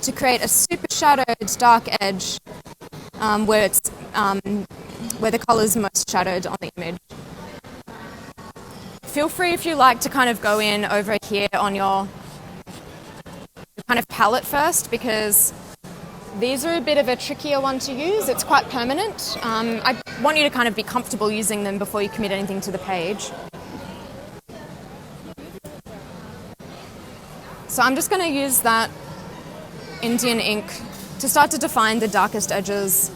A: to create a super shadowed dark edge where the colour is most shadowed on the image. Feel free if you like to kind of go in over here on your kind of palette first, because these are a bit of a trickier one to use. It's quite permanent. I want you to kind of be comfortable using them before you commit anything to the page. So I'm just going to use that Indian ink to start to define the darkest edges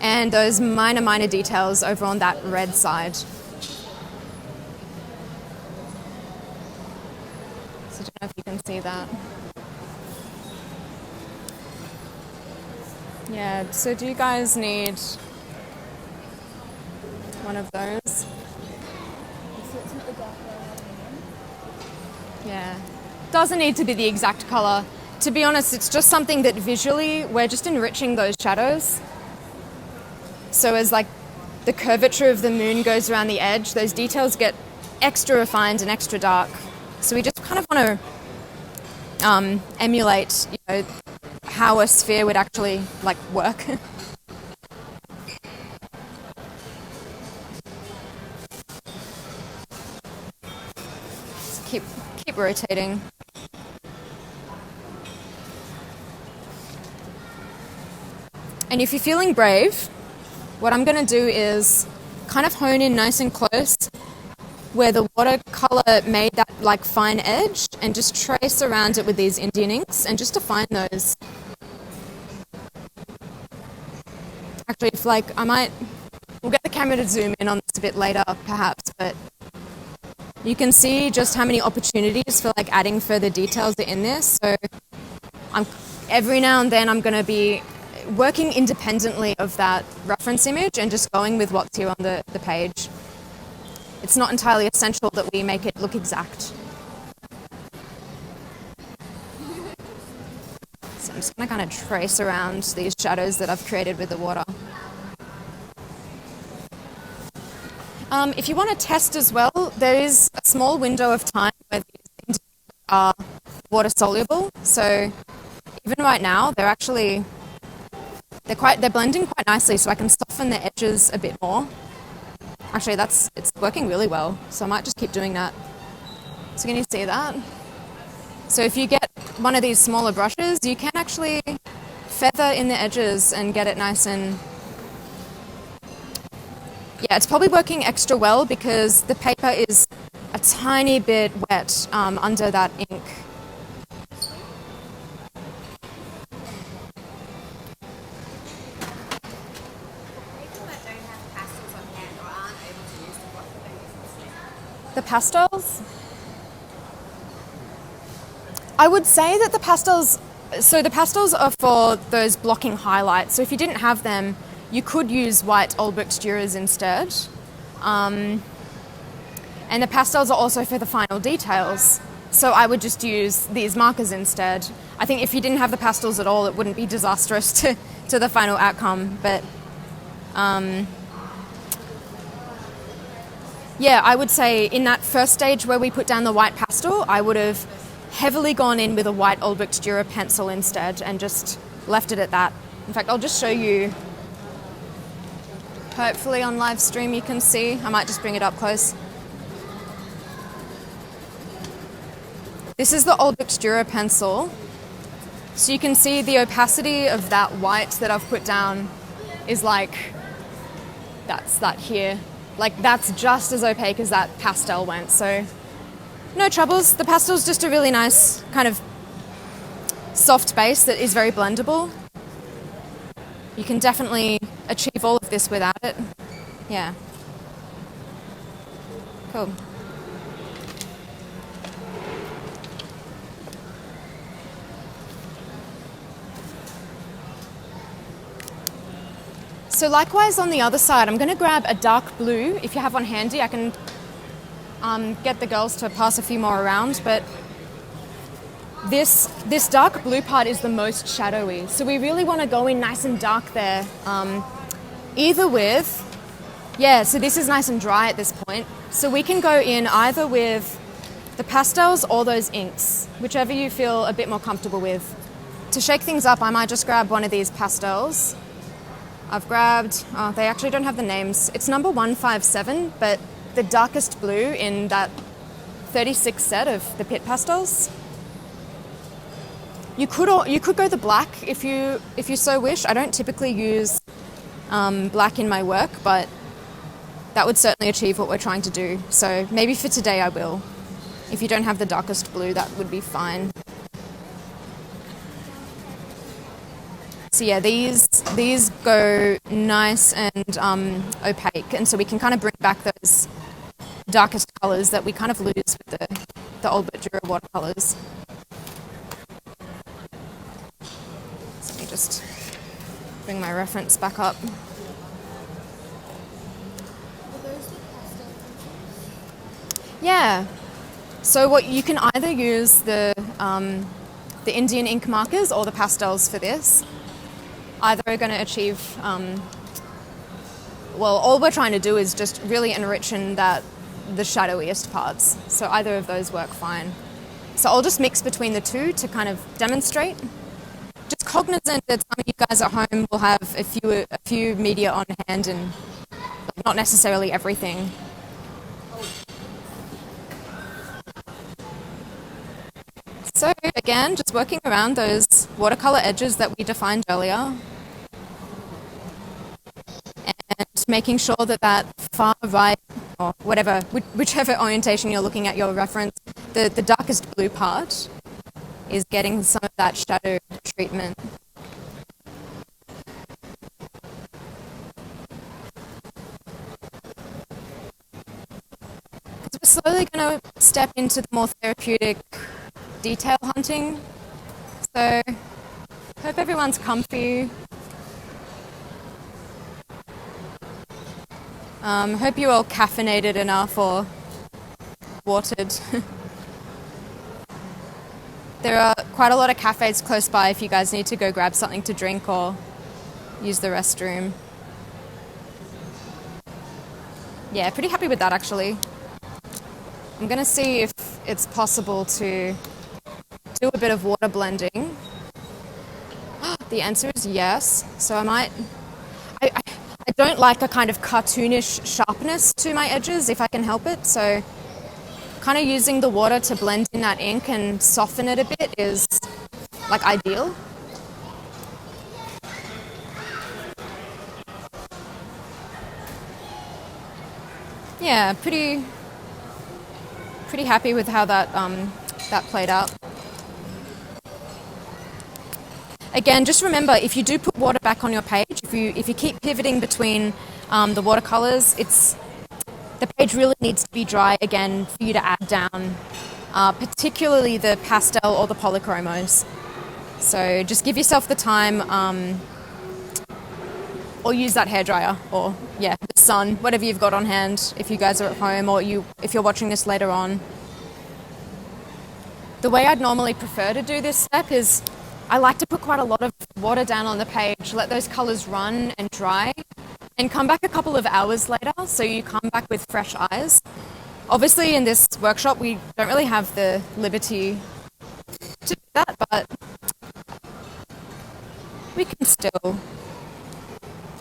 A: and those minor details over on that red side. So I don't know if you can see that. Yeah, so do you guys need one of those? Yeah, doesn't need to be the exact colour. To be honest, it's just something that visually we're just enriching those shadows. So as like the curvature of the moon goes around the edge, those details get extra refined and extra dark. So we just kind of want to emulate, you know, how a sphere would actually like work. Keep rotating. And if you're feeling brave, what I'm going to do is kind of hone in nice and close where the watercolor made that like fine edge, and just trace around it with these Indian inks and just define those. Actually, if like we'll get the camera to zoom in on this a bit later perhaps, but you can see just how many opportunities for like adding further details are in this. So every now and then I'm going to be working independently of that reference image and just going with what's here on the page. It's not entirely essential that we make it look exact. So I'm just going to kind of trace around these shadows that I've created with the water. If you want to test as well, there is a small window of time where these things are water soluble. So even right now, they're blending quite nicely, so I can soften the edges a bit more. Actually, it's working really well, so I might just keep doing that. So can you see that? So if you get one of these smaller brushes, you can actually feather in the edges and get it nice and... Yeah, it's probably working extra well because the paper is a tiny bit wet under that ink. The pastels? I would say that the pastels are for those blocking highlights. So if you didn't have them, you could use white Olbrich Durers instead. And the pastels are also for the final details. So I would just use these markers instead. I think if you didn't have the pastels at all, it wouldn't be disastrous to the final outcome. But yeah, I would say in that first stage where we put down the white pastel, I would have heavily gone in with a white Olbrich Durer pencil instead and just left it at that. In fact, I'll just show you. Hopefully on live stream you can see. I might just bring it up close. This is the Olbrich Dura pencil. So you can see the opacity of that white that I've put down is like, that's that here. Like that's just as opaque as that pastel went. So no troubles. The pastel's just a really nice kind of soft base that is very blendable. You can definitely achieve all of this without it. Yeah. Cool. So likewise on the other side, I'm going to grab a dark blue. If you have one handy, I can get the girls to pass a few more around. But this dark blue part is the most shadowy. So we really want to go in nice and dark there. Either with, yeah, so this is nice and dry at this point. So we can go in either with the pastels or those inks, whichever you feel a bit more comfortable with. To shake things up, I might just grab one of these pastels. I've grabbed, oh, they actually don't have the names. It's number 157, but the darkest blue in that 36 set of the Pitt pastels. You could go the black if you so wish. I don't typically use black in my work, but that would certainly achieve what we're trying to do. So maybe for today I will. If you don't have the darkest blue, that would be fine. So yeah, these go nice and opaque, and so we can kind of bring back those darkest colours that we kind of lose with the Old But Dura watercolours. So let me just bring my reference back up. Yeah. So what you can either use the Indian ink markers or the pastels for this. Either are going to achieve, well, all we're trying to do is just really enrich in the shadowiest parts. So either of those work fine. So I'll just mix between the two to kind of demonstrate. Just cognizant that some of you guys at home will have a few media on hand and not necessarily everything. So again, just working around those watercolor edges that we defined earlier and making sure that far right or whatever, whichever orientation you're looking at your reference, the darkest blue part is getting some of that shadow treatment. So we're slowly going to step into the more therapeutic detail hunting. So hope everyone's comfy. Hope you're all caffeinated enough or watered. There are quite a lot of cafes close by if you guys need to go grab something to drink or use the restroom. Yeah, pretty happy with that actually. I'm going to see if it's possible to do a bit of water blending. The answer is yes. So I don't like a kind of cartoonish sharpness to my edges if I can help it. So kind of using the water to blend in that ink and soften it a bit is like ideal. Yeah, pretty happy with how that played out. Again, just remember, if you do put water back on your page, if you keep pivoting between the watercolors, the page really needs to be dry again for you to add down, particularly the pastel or the polychromos. So just give yourself the time, or use that hairdryer, or yeah, the sun, whatever you've got on hand if you guys are at home, or if you're watching this later on. The way I'd normally prefer to do this step is I like to put quite a lot of water down on the page, let those colors run and dry, and come back a couple of hours later so you come back with fresh eyes. Obviously in this workshop we don't really have the liberty to do that, but we can still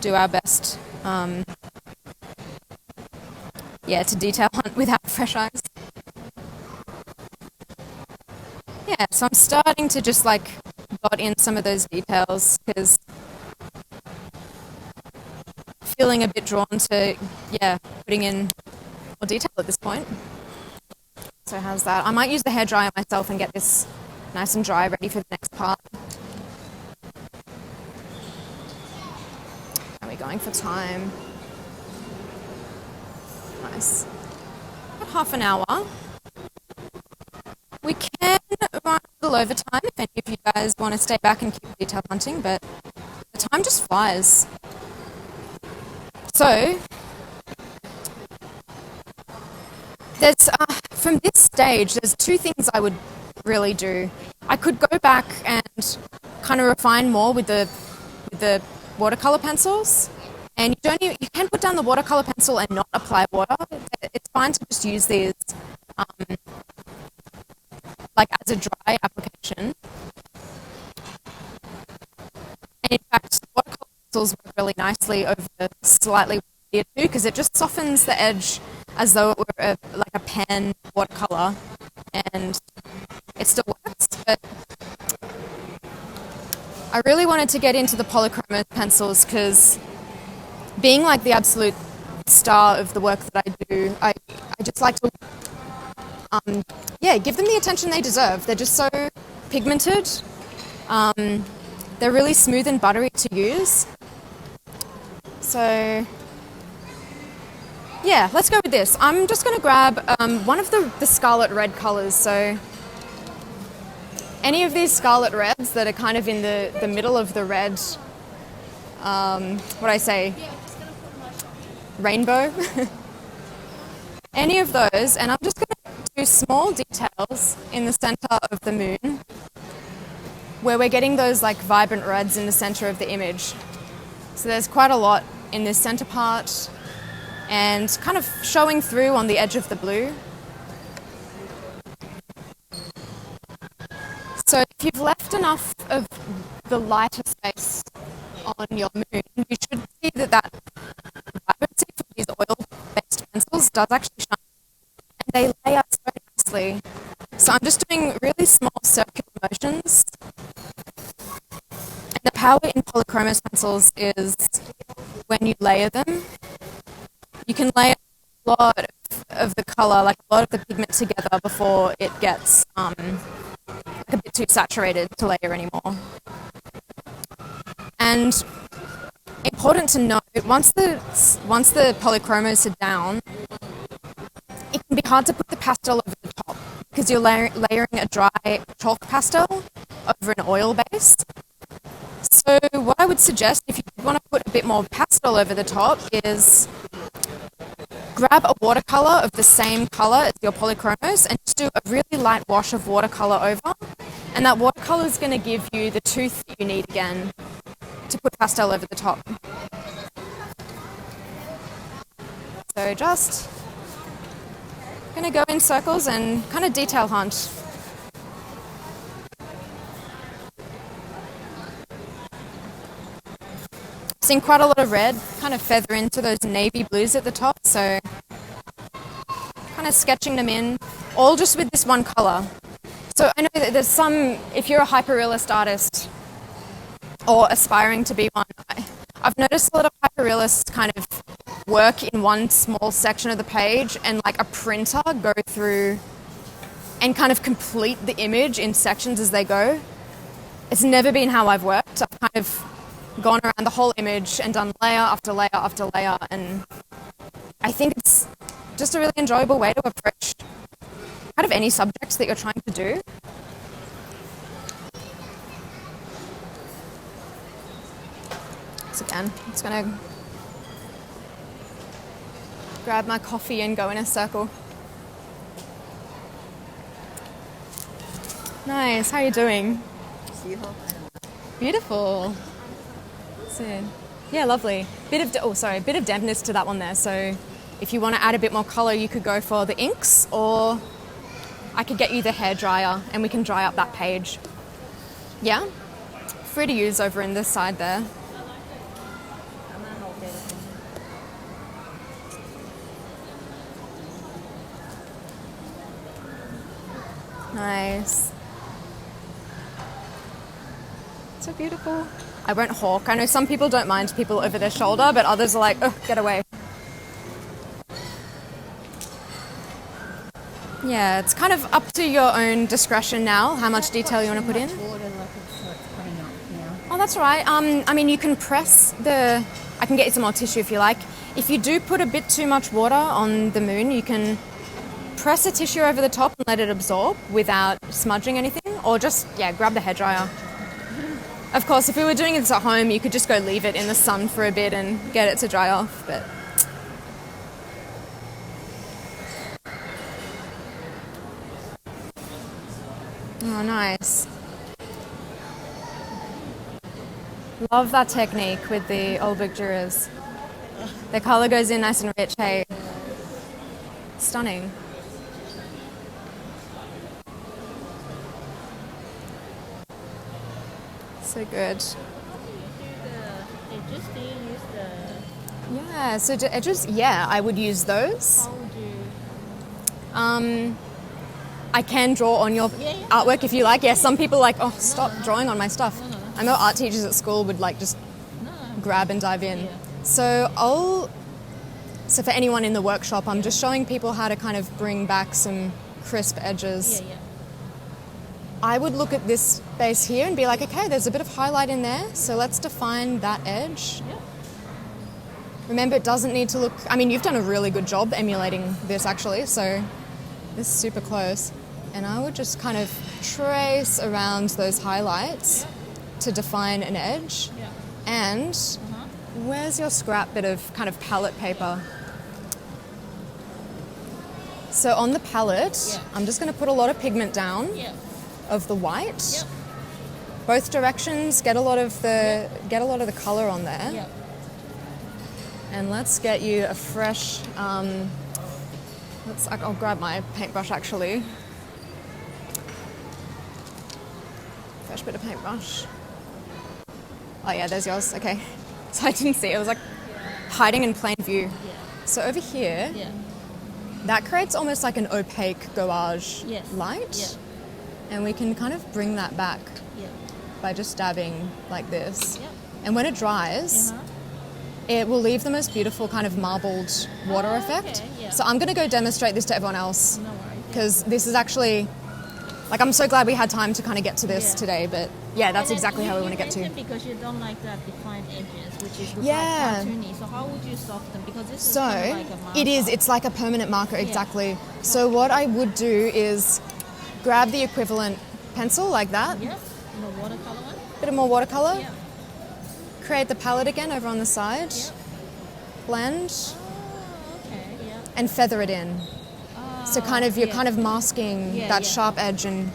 A: do our best to detail hunt without fresh eyes. So I'm starting to just like dot in some of those details because feeling a bit drawn to, yeah, putting in more detail at this point. So how's that? I might use the hairdryer myself and get this nice and dry, ready for the next part. Are we going for time? Nice. About half an hour. We can run a little overtime if any of you guys want to stay back and keep detail hunting, but the time just flies. So, there's from this stage, there's two things I would really do. I could go back and kind of refine more with the watercolor pencils, and you can put down the watercolor pencil and not apply water. It's fine to just use these like as a dry application. And in fact, watercolor pencils work really nicely over slightly too, because it just softens the edge as though it were like a pen watercolor, and it still works. But I really wanted to get into the polychromos pencils because being like the absolute star of the work that I do, I just like to give them the attention they deserve. They're just so pigmented. They're really smooth and buttery to use. So yeah, let's go with this. I'm just going to grab one of the scarlet red colors. So any of these scarlet reds that are kind of in the middle of the red, rainbow. Any of those, and I'm just going to do small details in the center of the moon where we're getting those like vibrant reds in the center of the image. So there's quite a lot in this center part and kind of showing through on the edge of the blue. So if you've left enough of the lighter space on your moon, you should see that vibrancy from these oil-based pencils does actually shine, and they lay out so nicely. So I'm just doing really small circular motions. And the power in polychromos pencils is when you layer them, you can layer a lot of the color, like a lot of the pigment together before it gets like a bit too saturated to layer anymore. And important to note, once the polychromos are down, it can be hard to put the pastel over the top because you're layering a dry chalk pastel over an oil base. So what I would suggest if you want to put a bit more pastel over the top is grab a watercolor of the same color as your polychromos and just do a really light wash of watercolor over. And that watercolor is going to give you the tooth that you need again to put pastel over the top. So just going to go in circles and kind of detail hunt. Seeing quite a lot of red, kind of feather into those navy blues at the top, so kind of sketching them in, all just with this one color. So I know that there's some, if you're a hyperrealist artist or aspiring to be one, I've noticed a lot of hyperrealists kind of work in one small section of the page and like a printer go through and kind of complete the image in sections as they go. It's never been how I've worked. I've kind of gone around the whole image and done layer after layer after layer, and I think it's just a really enjoyable way to approach kind of any subject that you're trying to do. So again, I'm just going to grab my coffee and go in a circle. Nice, how are you doing? Beautiful. So, yeah, lovely. Bit of dampness to that one there. So if you want to add a bit more color, you could go for the inks, or I could get you the hairdryer and we can dry up that page. Yeah? Free to use over in this side there. Nice. So beautiful. I won't hawk. I know some people don't mind people over their shoulder, but others are like, oh, get away. Yeah, it's kind of up to your own discretion now, how much detail you want to put in. Oh, that's right. I mean, you can press the... I can get you some more tissue if you like. If you do put a bit too much water on the moon, you can press a tissue over the top and let it absorb without smudging anything, or just, yeah, grab the hairdryer. Of course, if we were doing this at home, you could just go leave it in the sun for a bit and get it to dry off, but... Oh, nice. Love that technique with the old Duras. The colour goes in nice and rich, hey. Stunning. So good. Yeah, so to edges, yeah, I would use those.
C: How would you?
A: I can draw on your artwork if you like. Yeah, some people like, oh, stop drawing on my stuff. I know art teachers at school would like just grab and dive in.
C: Yeah.
A: So for anyone in the workshop, I'm just showing people how to kind of bring back some crisp edges.
C: Yeah.
A: I would look at this base here and be like, okay, there's a bit of highlight in there, so let's define that edge.
C: Yeah.
A: Remember, it doesn't need to look... I mean, you've done a really good job emulating this, actually, so this is super close. And I would just kind of trace around those highlights to define an edge.
C: Yeah.
A: And where's your scrap bit of kind of palette paper? So on the palette, I'm just going to put a lot of pigment down of the white. Both directions, get a lot of the color on there.
C: Yeah.
A: And let's get you a fresh. I'll grab my paintbrush actually. Fresh bit of paintbrush. Oh yeah, there's yours. Okay. So I didn't see it. It was like hiding in plain view. So over here, that creates almost like an opaque gouache light. And we can kind of bring that back by just dabbing like this. And when it dries, it will leave the most beautiful kind of marbled water effect. So I'm going to go demonstrate this to everyone else because this is actually, like, I'm so glad we had time to kind of get to this today, but yeah, that's exactly how we want to get to.
C: Because you don't like that defined edges, which is cartoony. So how would you soften? Because this is kind of like a marker.
A: It's like a permanent marker, exactly. So what I would do is grab the equivalent pencil like that.
C: Yeah, the watercolor one.
A: Bit of more watercolor. Yeah. Create the palette again over on the side. Yeah. Blend. And feather it in. So kind of you're kind of masking that sharp edge and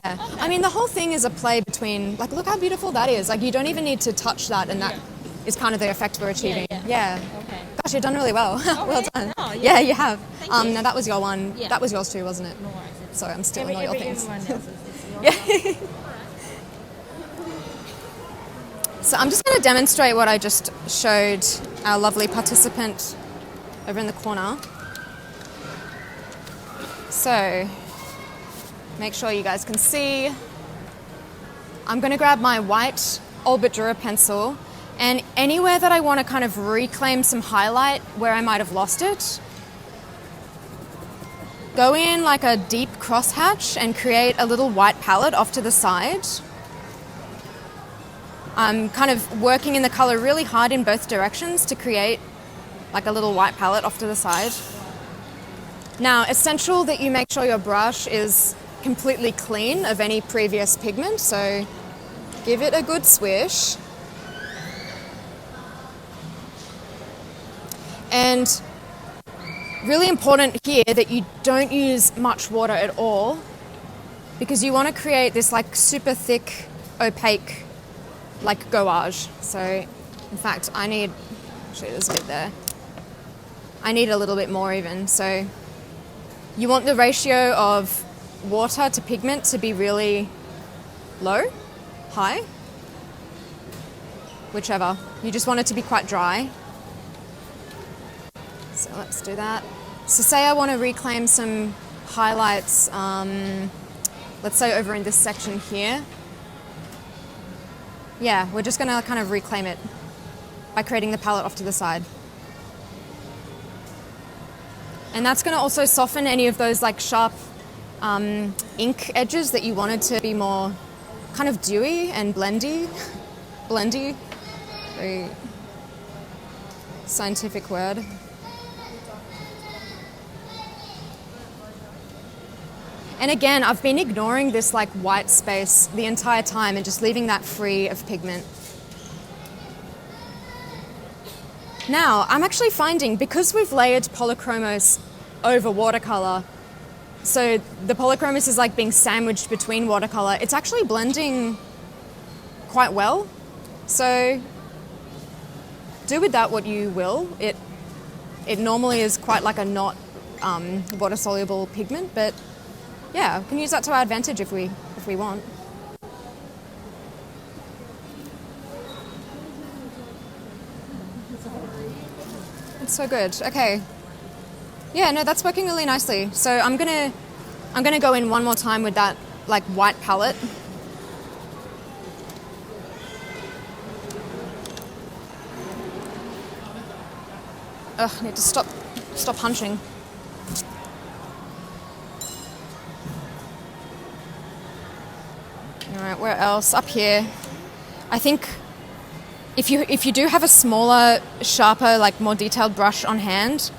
A: I mean the whole thing is a play between, like, look how beautiful that is. Like, you don't even need to touch that, and that is kind of the effect we're achieving. Yeah.
C: Okay.
A: Gosh, you've done really well. Well done.
C: Oh,
A: yeah, you have.
C: Thank you.
A: Now that was your one. Yeah. That was yours too, wasn't it?
C: No worries.
A: Sorry, I'm stealing all your things.
C: Yeah.
A: So I'm just going to demonstrate what I just showed our lovely participant over in the corner. So, make sure you guys can see. I'm going to grab my white Dura pencil, and anywhere that I want to kind of reclaim some highlight where I might have lost it, go in like a deep crosshatch and create a little white palette off to the side. I'm kind of working in the color really hard in both directions to create like a little white palette off to the side. Now, essential that you make sure your brush is completely clean of any previous pigment, so give it a good swish. And really important here that you don't use much water at all, because you want to create this like super thick, opaque, like gouache. So, in fact, actually there's a bit there. I need a little bit more even. So, you want the ratio of water to pigment to be really low, high, whichever. You just want it to be quite dry. So let's do that. So say I want to reclaim some highlights, let's say over in this section here. yeah, we're just gonna kind of reclaim it by creating the palette off to the side. And that's gonna also soften any of those like sharp ink edges that you wanted to be more kind of dewy and blendy. Blendy, very scientific word. And again, I've been ignoring this like white space the entire time and just leaving that free of pigment. Now, I'm actually finding, because we've layered polychromos over watercolor, so the polychromos is like being sandwiched between watercolor, it's actually blending quite well. So do with that what you will. It normally is quite like a not water-soluble pigment, but yeah, we can use that to our advantage if we want. It's so good. Okay. Yeah, no, that's working really nicely. So I'm gonna go in one more time with that like white palette. Ugh, I need to stop hunching. All right, where else? Up here. I think if you do have a smaller, sharper, like more detailed brush on hand,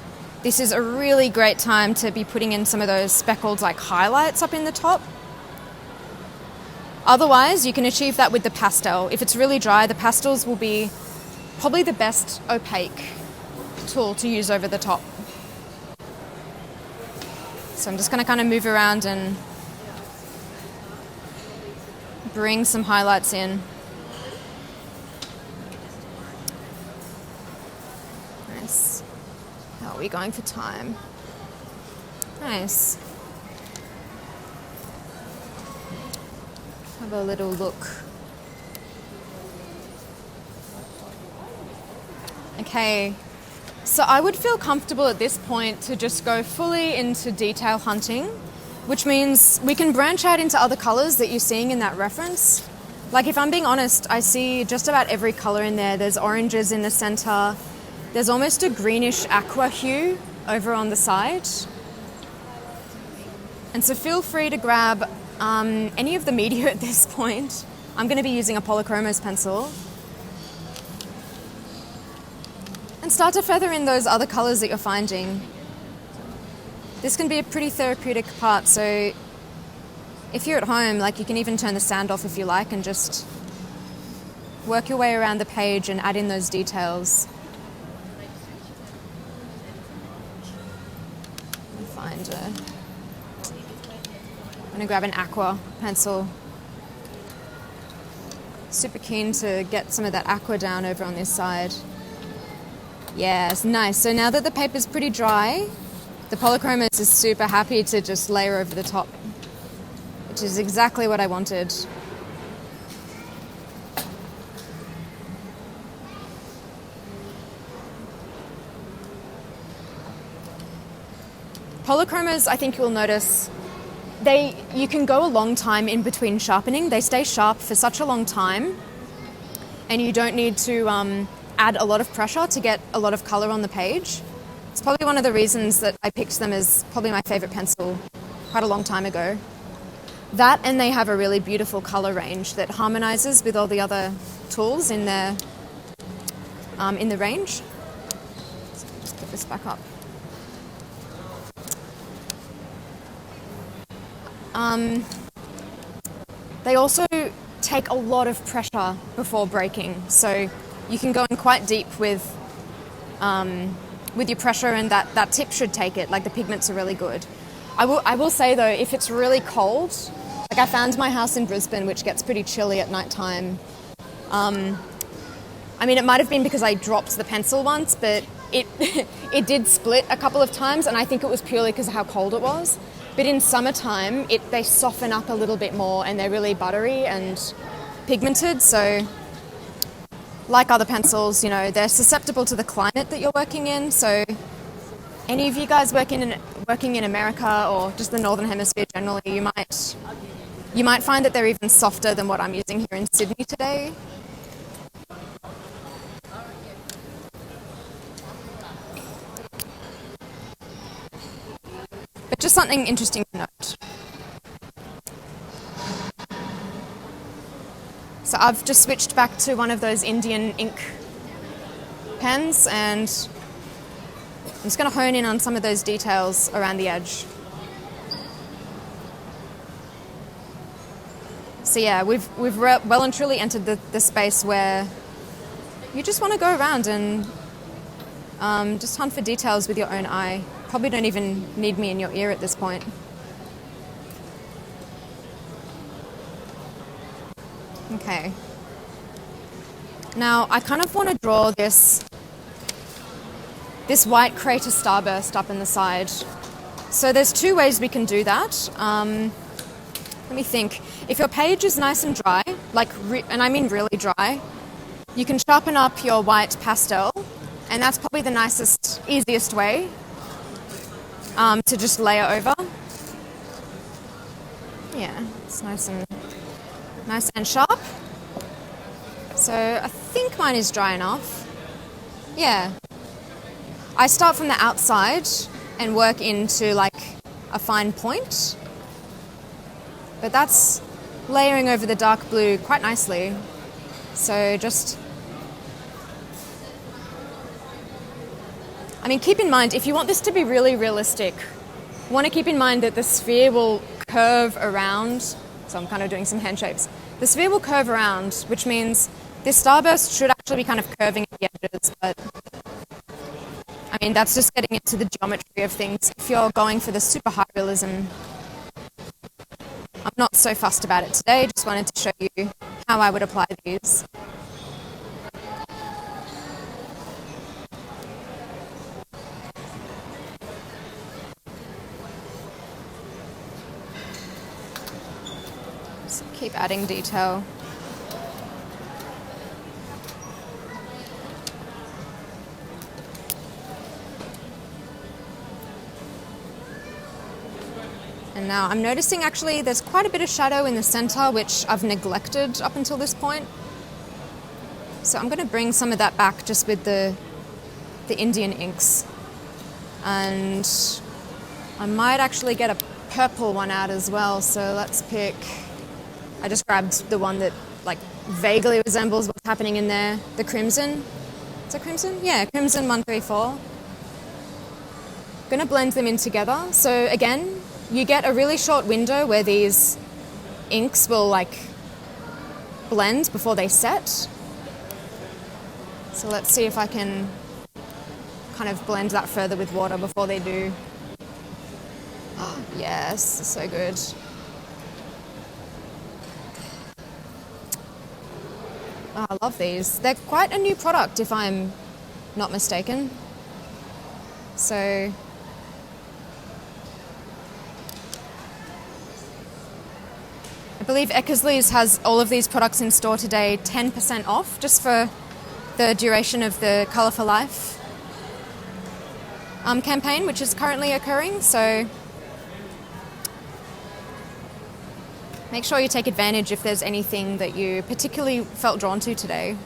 A: this is a really great time to be putting in some of those speckled like highlights up in the top. Otherwise, you can achieve that with the pastel. If it's really dry, the pastels will be probably the best opaque tool to use over the top. So I'm just going to kind of move around and bring some highlights in. Nice. How are we going for time? Nice. Have a little look. Okay. So I would feel comfortable at this point to just go fully into detail hunting, which means we can branch out into other colors that you're seeing in that reference. Like if I'm being honest, I see just about every color in there. There's oranges in the center. There's almost a greenish aqua hue over on the side. And so feel free to grab any of the media at this point. I'm going to be using a polychromos pencil. And start to feather in those other colors that you're finding. This can be a pretty therapeutic part, so if you're at home, like you can even turn the sound off if you like and just work your way around the page and add in those details. I'm gonna grab an aqua pencil. Super keen to get some of that aqua down over on this side. Yes, nice. So now that the paper's pretty dry, the polychromos is super happy to just layer over the top, which is exactly what I wanted. Polychromos, I think you'll notice, you can go a long time in between sharpening. They stay sharp for such a long time, and you don't need to add a lot of pressure to get a lot of color on the page. It's probably one of the reasons that I picked them as probably my favorite pencil quite a long time ago. That, and they have a really beautiful color range that harmonizes with all the other tools in their in the range. So just put this back up. They also take a lot of pressure before breaking, so you can go in quite deep with your pressure, and that tip should take it. Like the pigments are really good. I will say though, if it's really cold, like I found my house in Brisbane, which gets pretty chilly at night time. I mean, it might have been because I dropped the pencil once, but it did split a couple of times, and I think it was purely because of how cold it was. But in summertime, they soften up a little bit more, and they're really buttery and pigmented. So, like other pencils, you know, they're susceptible to the climate that you're working in. So, any of you guys working in America or just the Northern Hemisphere generally, you might find that they're even softer than what I'm using here in Sydney today. but just something interesting to note. So I've just switched back to one of those Indian ink pens, and I'm just going to hone in on some of those details around the edge. So yeah, we've well and truly entered the space where you just want to go around and just hunt for details with your own eye. Probably don't even need me in your ear at this point. Okay. Now I kind of want to draw this white crater starburst up in the side. So there's two ways we can do that. Let me think. If your page is nice and dry, and I mean really dry, you can sharpen up your white pastel, and that's probably the nicest, easiest way to just layer over. Yeah, it's nice and sharp. So I think mine is dry enough. Yeah. I start from the outside and work into like a fine point. But that's layering over the dark blue quite nicely. So keep in mind, if you want this to be really realistic, you want to keep in mind that the sphere will curve around. So I'm kind of doing some hand shapes. The sphere will curve around, which means this starburst should actually be kind of curving at the edges, but I mean, that's just getting into the geometry of things. If you're going for the super high realism, I'm not so fussed about it today, just wanted to show you how I would apply these. Just keep adding detail. And now I'm noticing actually there's quite a bit of shadow in the center, which I've neglected up until this point. So I'm going to bring some of that back just with the Indian inks. And I might actually get a purple one out as well. So let's pick, I just grabbed the one that like vaguely resembles what's happening in there, the crimson. Is it crimson? Yeah, crimson 134. Going to blend them in together. So again, you get a really short window where these inks will like blend before they set. So let's see if I can kind of blend that further with water before they do. Oh, yes, so good. Oh, I love these. They're quite a new product if I'm not mistaken. So I believe Eckersley's has all of these products in store today, 10% off, just for the duration of the Colour for Life campaign, which is currently occurring. So make sure you take advantage if there's anything that you particularly felt drawn to today.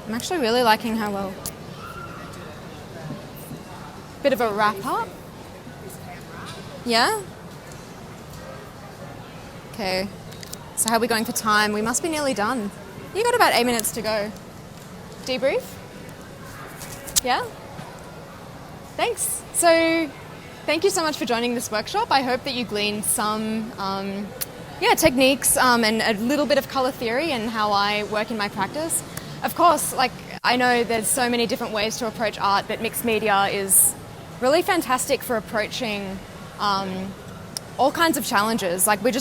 A: I'm actually really liking how well. Bit of a wrap up. Yeah? Okay. So how are we going for time? We must be nearly done. You got about 8 minutes to go. Debrief? Yeah? Thanks. So thank you so much for joining this workshop. I hope that you gleaned some techniques and a little bit of colour theory and how I work in my practice. Of course, I know there's so many different ways to approach art, but mixed media is really fantastic for approaching all kinds of challenges. We're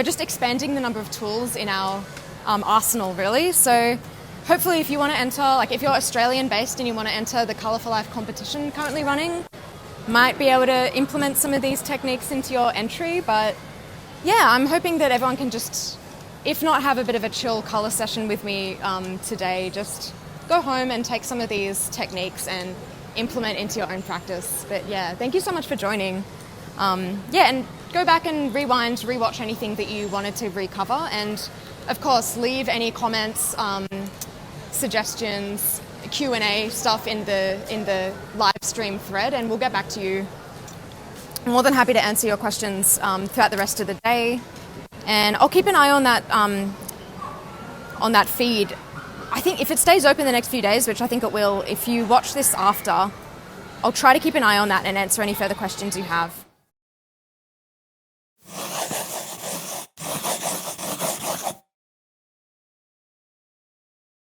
A: just expanding the number of tools in our arsenal, really. So hopefully if you want to enter, if you're Australian based and you want to enter the Colour for Life competition currently running, might be able to implement some of these techniques into your entry. But yeah, I'm hoping that everyone can just, if not have a bit of a chill colour session with me today, just go home and take some of these techniques and implement into your own practice. But yeah, thank you so much for joining. And go back and rewatch anything that you wanted to recover. And of course, leave any comments, suggestions, Q&A stuff in the live stream thread, and we'll get back to you. I'm more than happy to answer your questions throughout the rest of the day, and I'll keep an eye on that feed. I think if it stays open the next few days, which I think it will, if you watch this after, I'll try to keep an eye on that and answer any further questions you have.